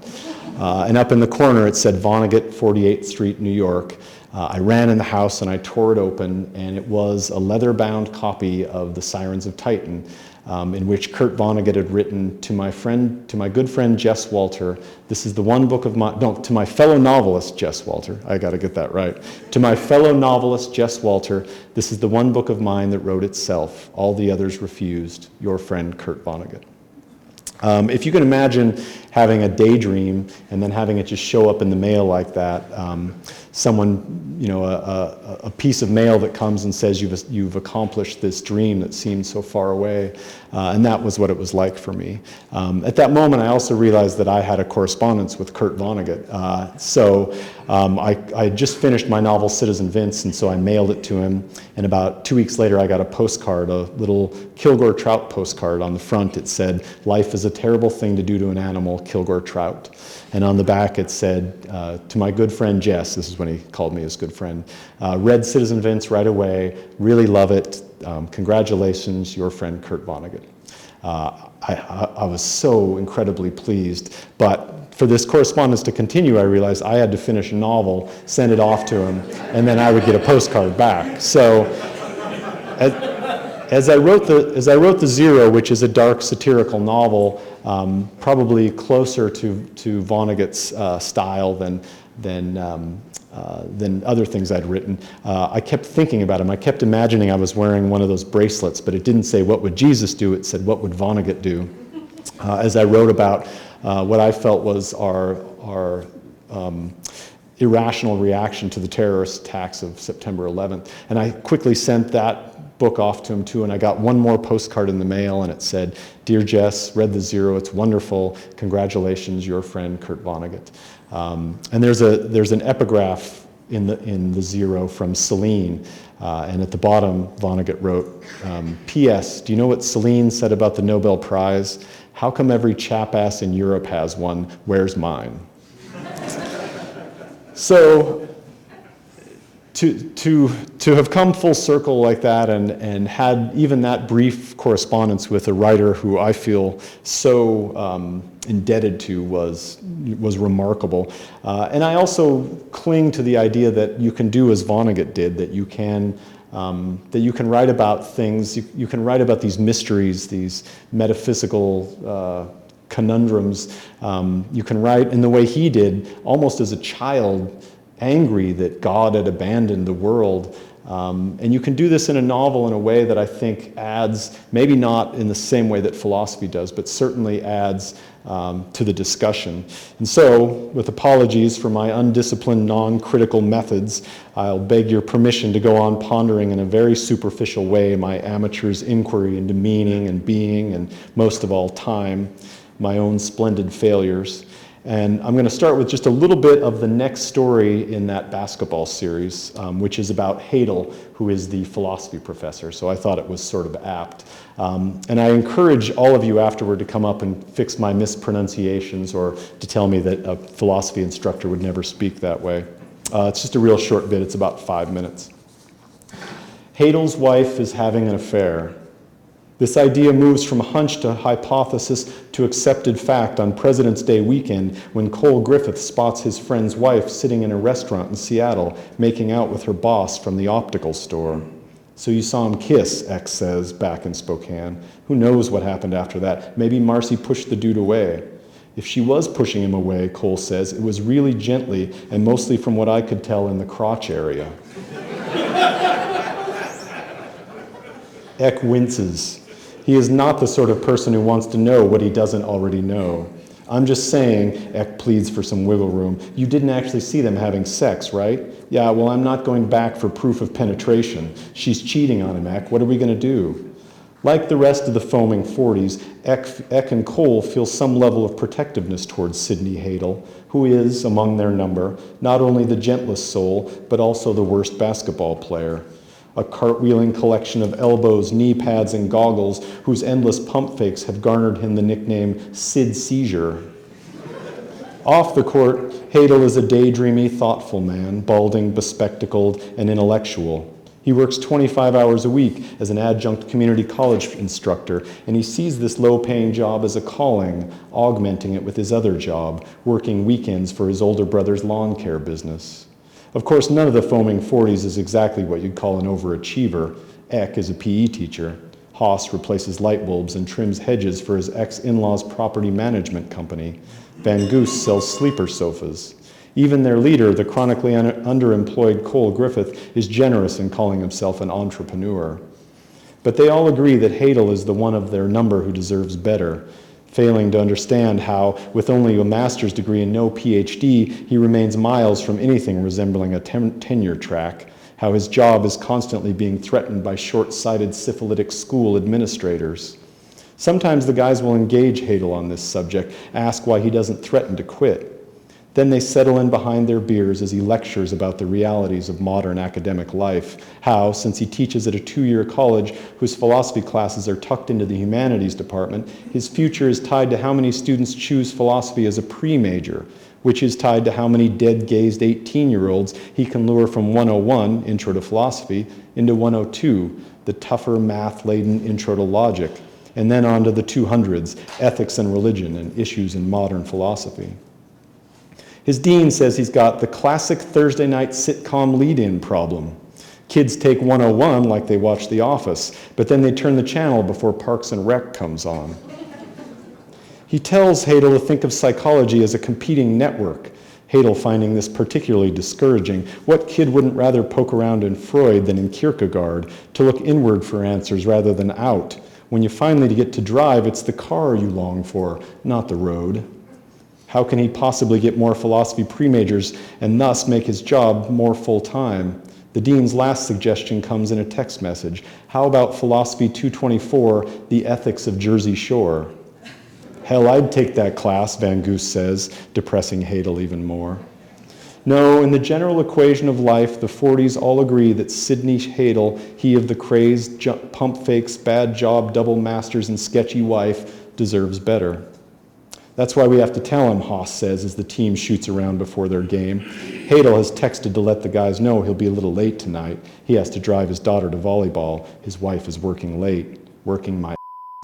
And up in the corner, it said Vonnegut, 48th Street, New York. I ran in the house and I tore it open, and it was a leather-bound copy of The Sirens of Titan, in which Kurt Vonnegut had written to my good friend Jess Walter, this is the one book of to my fellow novelist Jess Walter, I gotta get that right, to my fellow novelist Jess Walter, this is the one book of mine that wrote itself, all the others refused, your friend Kurt Vonnegut. If you can imagine having a daydream and then having it just show up in the mail like that, someone, a piece of mail that comes and says you've accomplished this dream that seemed so far away, and that was what it was like for me. At that moment, I also realized that I had a correspondence with Kurt Vonnegut. I just finished my novel Citizen Vince, and so I mailed it to him, and about 2 weeks later I got a postcard, a little Kilgore Trout postcard. On the front it said, "Life is a terrible thing to do to an animal, Kilgore trout. And on the back it said, to my good friend Jess, this is when he called me his good friend, read Citizen Vince right away, really love it, congratulations, your friend Kurt Vonnegut. I was so incredibly pleased, but for this correspondence to continue, I realized I had to finish a novel, send it off to him, and then I would get a postcard back. So as I wrote the Zero, which is a dark satirical novel, probably closer to Vonnegut's style than other things I'd written, I kept thinking about him. I kept imagining I was wearing one of those bracelets, but it didn't say, what would Jesus do? It said, what would Vonnegut do? As I wrote about what I felt was our irrational reaction to the terrorist attacks of September 11th. And I quickly sent that book off to him too, and I got one more postcard in the mail, and it said, Dear Jess, read the Zero, it's wonderful, congratulations, your friend Kurt Vonnegut. And there's an epigraph in the Zero from Celine, and at the bottom Vonnegut wrote, P.S. Do you know what Celine said about the Nobel Prize? How come every chap-ass in Europe has one? Where's mine? So to have come full circle like that and had even that brief correspondence with a writer who I feel so indebted to was remarkable. And I also cling to the idea that you can do as Vonnegut did, that you can write about things, you can write about these mysteries, these metaphysical conundrums. You can write in the way he did, almost as a child, angry that God had abandoned the world. And you can do this in a novel in a way that I think adds, maybe not in the same way that philosophy does, but certainly adds to the discussion. And so, with apologies for my undisciplined, non-critical methods, I'll beg your permission to go on pondering in a very superficial way my amateur's inquiry into meaning and being, and most of all, time, my own splendid failures. And I'm going to start with just a little bit of the next story in that basketball series, which is about Hadel, who is the philosophy professor. So I thought it was sort of apt. And I encourage all of you afterward to come up and fix my mispronunciations or to tell me that a philosophy instructor would never speak that way. It's just a real short bit. It's about 5 minutes. Hadel's wife is having an affair. This idea moves from hunch to hypothesis to accepted fact on President's Day weekend when Cole Griffith spots his friend's wife sitting in a restaurant in Seattle making out with her boss from the optical store. So you saw him kiss, X says, back in Spokane. Who knows what happened after that? Maybe Marcy pushed the dude away. If she was pushing him away, Cole says, it was really gently and mostly from what I could tell in the crotch area. Eck winces. He is not the sort of person who wants to know what he doesn't already know. I'm just saying, Eck pleads for some wiggle room. You didn't actually see them having sex, right? Yeah, well, I'm not going back for proof of penetration. She's cheating on him, Eck. What are we going to do? Like the rest of the foaming 40s, Eck and Cole feel some level of protectiveness towards Sidney Hadel, who is, among their number, not only the gentlest soul, but also the worst basketball player. A cartwheeling collection of elbows, knee pads, and goggles whose endless pump fakes have garnered him the nickname Sid Seizure. Off the court, Hadel is a daydreamy, thoughtful man, balding, bespectacled, and intellectual. He works 25 hours a week as an adjunct community college instructor, and he sees this low-paying job as a calling, augmenting it with his other job, working weekends for his older brother's lawn care business. Of course, none of the foaming 40s is exactly what you'd call an overachiever. Eck is a PE teacher. Haas replaces light bulbs and trims hedges for his ex-in-law's property management company. Van Goose sells sleeper sofas. Even their leader, the chronically underemployed Cole Griffith, is generous in calling himself an entrepreneur. But they all agree that Hadel is the one of their number who deserves better, failing to understand how, with only a master's degree and no PhD, he remains miles from anything resembling a tenure track, how his job is constantly being threatened by short-sighted syphilitic school administrators. Sometimes the guys will engage Hadel on this subject, ask why he doesn't threaten to quit. Then they settle in behind their beers as he lectures about the realities of modern academic life, how, since he teaches at a 2-year college whose philosophy classes are tucked into the humanities department, his future is tied to how many students choose philosophy as a pre-major, which is tied to how many dead-gazed 18-year-olds he can lure from 101, Intro to Philosophy, into 102, the tougher math-laden Intro to Logic, and then on to the 200s, Ethics and Religion and Issues in Modern Philosophy. His dean says he's got the classic Thursday night sitcom lead-in problem. Kids take 101 like they watch The Office, but then they turn the channel before Parks and Rec comes on. He tells Hadel to think of psychology as a competing network, Hadel finding this particularly discouraging. What kid wouldn't rather poke around in Freud than in Kierkegaard, to look inward for answers rather than out? When you finally get to drive, it's the car you long for, not the road. How can he possibly get more philosophy pre-majors and thus make his job more full-time? The dean's last suggestion comes in a text message. How about Philosophy 224, The Ethics of Jersey Shore? Hell, I'd take that class, Van Goos says, depressing Hadel even more. No, in the general equation of life, the 40s all agree that Sidney Hadel, he of the crazed pump fakes, bad job, double masters, and sketchy wife, deserves better. That's why we have to tell him, Haas says as the team shoots around before their game. Hadel has texted to let the guys know he'll be a little late tonight. He has to drive his daughter to volleyball. His wife is working late. Working my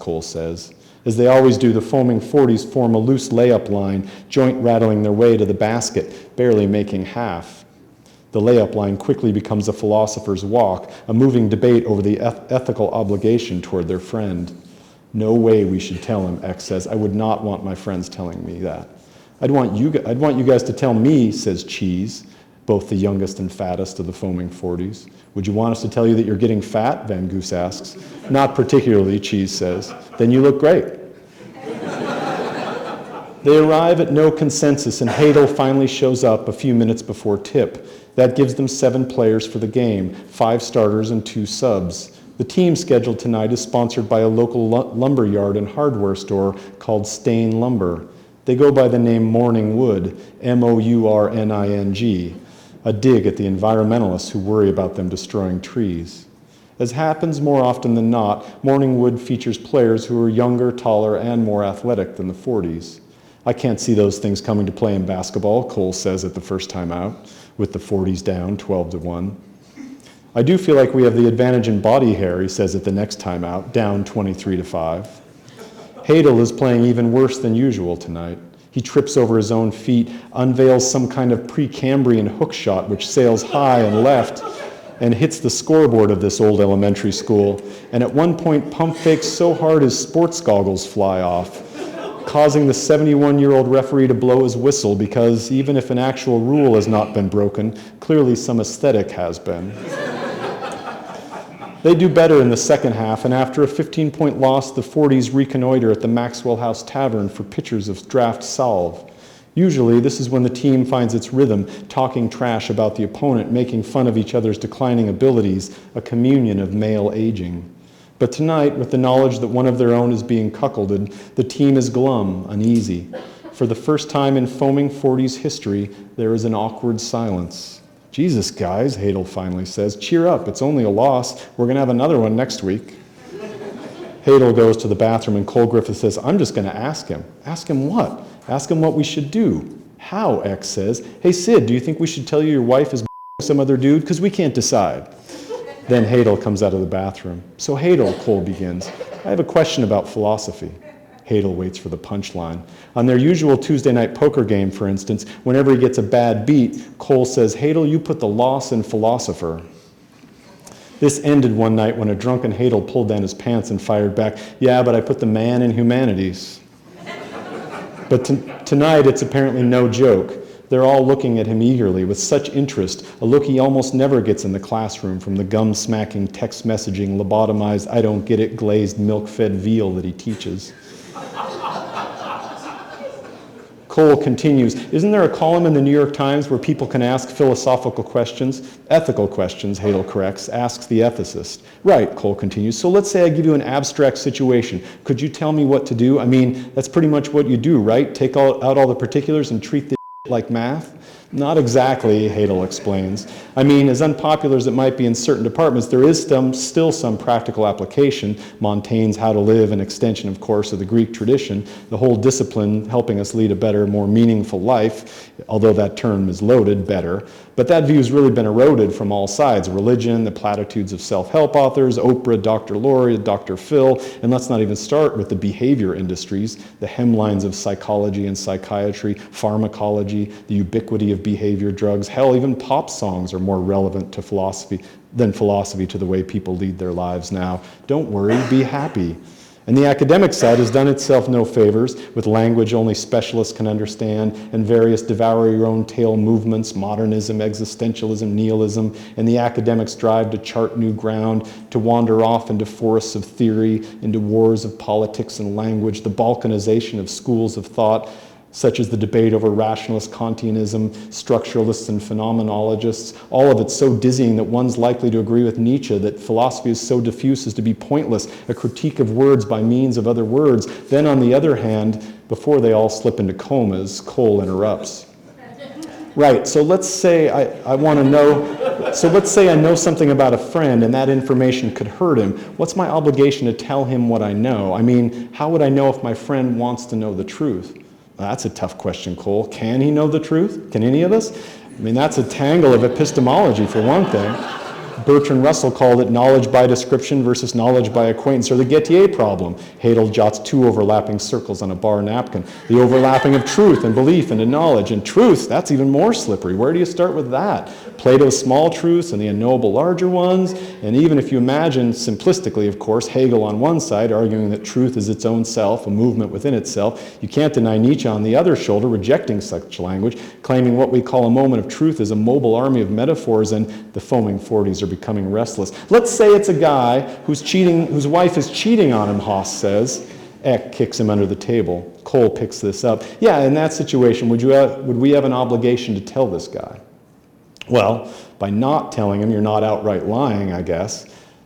Cole says. As they always do, the foaming 40s form a loose layup line, joint rattling their way to the basket, barely making half. The layup line quickly becomes a philosopher's walk, a moving debate over the ethical obligation toward their friend. No way we should tell him, X says. I would not want my friends telling me that. I'd want you guys to tell me, says Cheese, both the youngest and fattest of the foaming 40s. Would you want us to tell you that you're getting fat? Van Goos asks. Not particularly, Cheese says. Then you look great. They arrive at no consensus, and Hadel finally shows up a few minutes before tip. That gives them 7 players for the game, 5 starters and 2 subs. The team scheduled tonight is sponsored by a local lumber yard and hardware store called Stain Lumber. They go by the name Morning Wood, M-O-U-R-N-I-N-G, a dig at the environmentalists who worry about them destroying trees. As happens more often than not, Morning Wood features players who are younger, taller, and more athletic than the 40s. I can't see those things coming to play in basketball, Cole says at the first time out, with the 40s down 12-1. I do feel like we have the advantage in body hair, he says at the next time out, down 23-5. Hadel is playing even worse than usual tonight. He trips over his own feet, unveils some kind of Precambrian hook shot which sails high and left and hits the scoreboard of this old elementary school, and at one point pump fakes so hard his sports goggles fly off, causing the 71-year-old referee to blow his whistle because even if an actual rule has not been broken, clearly some aesthetic has been. They do better in the second half, and after a 15-point loss, the 40s reconnoiter at the Maxwell House Tavern for pitchers of draft salve. Usually, this is when the team finds its rhythm, talking trash about the opponent, making fun of each other's declining abilities, a communion of male aging. But tonight, with the knowledge that one of their own is being cuckolded, the team is glum, uneasy. For the first time in foaming 40s history, there is an awkward silence. Jesus, guys, Hadel finally says, cheer up, it's only a loss. We're going to have another one next week. Hadel goes to the bathroom and Cole Griffith says, I'm just going to ask him. Ask him what? Ask him what we should do. How, X says. Hey, Sid, do you think we should tell you your wife is some other dude? Because we can't decide. Then Hadel comes out of the bathroom. So Hadel, Cole begins, I have a question about philosophy. Hadel waits for the punchline. On their usual Tuesday night poker game, for instance, whenever he gets a bad beat, Cole says, Hadel, you put the loss in philosopher. This ended one night when a drunken Hadel pulled down his pants and fired back, yeah, but I put the man in humanities. But tonight, it's apparently no joke. They're all looking at him eagerly with such interest, a look he almost never gets in the classroom from the gum-smacking, text-messaging, lobotomized, I don't get it, glazed, milk-fed veal that he teaches. Cole continues, isn't there a column in the New York Times where people can ask philosophical questions? Ethical questions, Hadel corrects, asks the ethicist. Right, Cole continues, so let's say I give you an abstract situation. Could you tell me what to do? I mean, that's pretty much what you do, right? Take out all the particulars and treat the like math? Not exactly, Hadel explains. I mean, as unpopular as it might be in certain departments, there is still some practical application. Montaigne's How to Live, an extension, of course, of the Greek tradition, the whole discipline helping us lead a better, more meaningful life, although that term is loaded, better. But that view has really been eroded from all sides. Religion, the platitudes of self-help authors, Oprah, Dr. Lori, Dr. Phil, and let's not even start with the behavior industries, the hemlines of psychology and psychiatry, pharmacology, the ubiquity of behavior drugs. Hell, even pop songs are more relevant to philosophy than philosophy to the way people lead their lives now. Don't worry, be happy. And the academic side has done itself no favors with language only specialists can understand and various devour-your-own-tail movements, modernism, existentialism, nihilism, and the academics' drive to chart new ground, to wander off into forests of theory, into wars of politics and language, the balkanization of schools of thought, such as the debate over rationalist Kantianism, structuralists and phenomenologists. All of it's so dizzying that one's likely to agree with Nietzsche that philosophy is so diffuse as to be pointless, a critique of words by means of other words. Then on the other hand, before they all slip into comas, Cole interrupts. Right, so let's say I know something about a friend and that information could hurt him. What's my obligation to tell him what I know? I mean, how would I know if my friend wants to know the truth? That's a tough question, Cole. Can he know the truth? Can any of us? I mean, that's a tangle of epistemology, for one thing. Bertrand Russell called it knowledge by description versus knowledge by acquaintance, or the Gettier problem. Hadel jots two overlapping circles on a bar napkin. The overlapping of truth and belief into knowledge. And truth, that's even more slippery. Where do you start with that? Plato's small truths and the unknowable larger ones. And even if you imagine, simplistically, of course, Hegel on one side arguing that truth is its own self, a movement within itself, you can't deny Nietzsche on the other shoulder rejecting such language, claiming what we call a moment of truth is a mobile army of metaphors, and the foaming 40s are becoming restless. Let's say it's a guy whose wife is cheating on him, Haas says. Eck kicks him under the table. Cole picks this up. Yeah, in that situation, would we have an obligation to tell this guy? Well, by not telling him, you're not outright lying, I guess,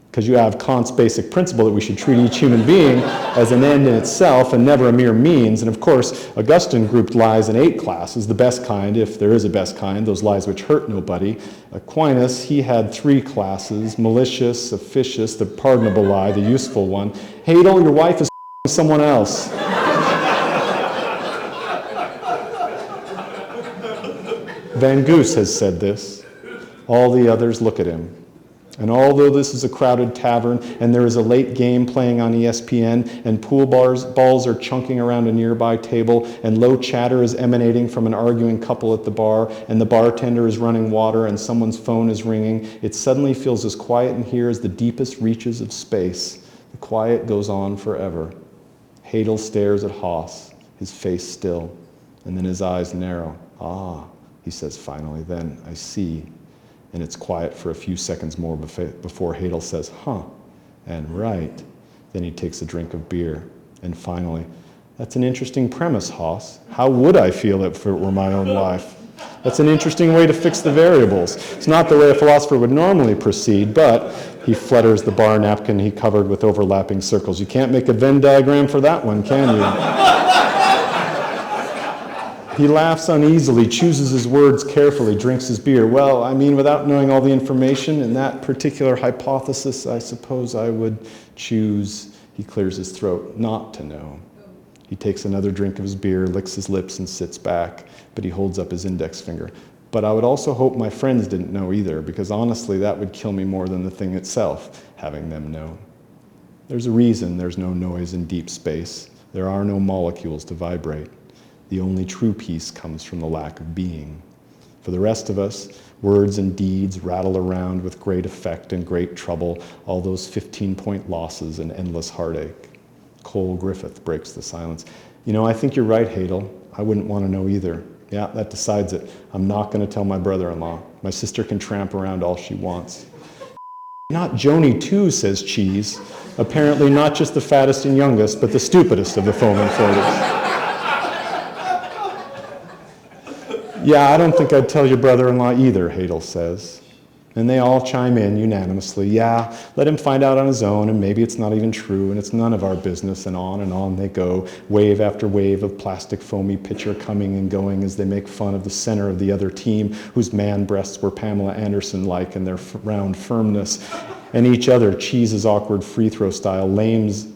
because you have Kant's basic principle that we should treat each human being as an end in itself and never a mere means. And of course, Augustine grouped lies in 8 classes, the best kind, if there is a best kind, those lies which hurt nobody. Aquinas, he had 3 classes, malicious, officious, the pardonable lie, the useful one. Hadel, your wife is someone else. Van Goos has said this. All the others look at him. And although this is a crowded tavern and there is a late game playing on ESPN and pool balls are chunking around a nearby table and low chatter is emanating from an arguing couple at the bar and the bartender is running water and someone's phone is ringing, it suddenly feels as quiet in here as the deepest reaches of space. The quiet goes on forever. Hadel stares at Haas, his face still, and then his eyes narrow. Ah, he says finally, then I see. And it's quiet for a few seconds more before Hadel says, huh, and right. Then he takes a drink of beer. And finally, that's an interesting premise, Haas. How would I feel if it were my own life? That's an interesting way to fix the variables. It's not the way a philosopher would normally proceed, but he flutters the bar napkin he covered with overlapping circles. You can't make a Venn diagram for that one, can you? He laughs uneasily, chooses his words carefully, drinks his beer. Well, I mean, without knowing all the information in that particular hypothesis, I suppose I would choose, he clears his throat, not to know. He takes another drink of his beer, licks his lips, and sits back, but he holds up his index finger. But I would also hope my friends didn't know either, because honestly, that would kill me more than the thing itself, having them know. There's a reason there's no noise in deep space. There are no molecules to vibrate. The only true peace comes from the lack of being. For the rest of us, words and deeds rattle around with great effect and great trouble, all those 15-point losses and endless heartache. Cole Griffith breaks the silence. You know, I think you're right, Hadel. I wouldn't want to know either. Yeah, that decides it. I'm not going to tell my brother-in-law. My sister can tramp around all she wants. Not Joni too, says Cheese. Apparently not just the fattest and youngest, but the stupidest of the foaming 40s. Yeah, I don't think I'd tell your brother-in-law either, Hadel says. And they all chime in unanimously, yeah, let him find out on his own, and maybe it's not even true, and it's none of our business, and on they go, wave after wave of plastic foamy pitcher coming and going as they make fun of the center of the other team, whose man breasts were Pamela Anderson-like in their round firmness, and each other, Cheese's awkward free throw style,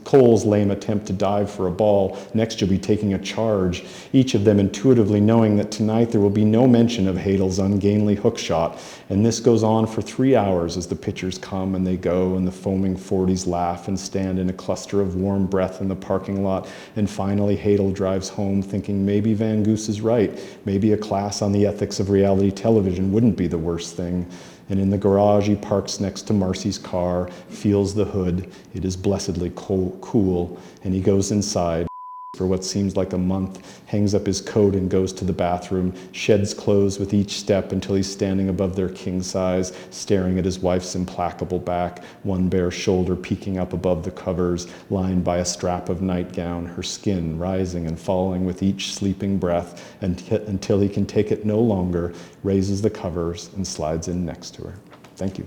Cole's lame attempt to dive for a ball, next you'll be taking a charge, each of them intuitively knowing that tonight there will be no mention of Hadel's ungainly hook shot, and this goes on for 3 hours as the pitchers come and they go, and the foaming 40s laugh and stand in a cluster of warm breath in the parking lot, and finally Hadel drives home thinking maybe Van Goose is right, maybe a class on the ethics of reality television wouldn't be the worst thing. And in the garage, he parks next to Marcy's car, feels the hood. It is blessedly cool, and he goes inside for what seems like a month, hangs up his coat and goes to the bathroom, sheds clothes with each step until he's standing above their king size, staring at his wife's implacable back, one bare shoulder peeking up above the covers, lined by a strap of nightgown, her skin rising and falling with each sleeping breath until he can take it no longer, raises the covers and slides in next to her. Thank you.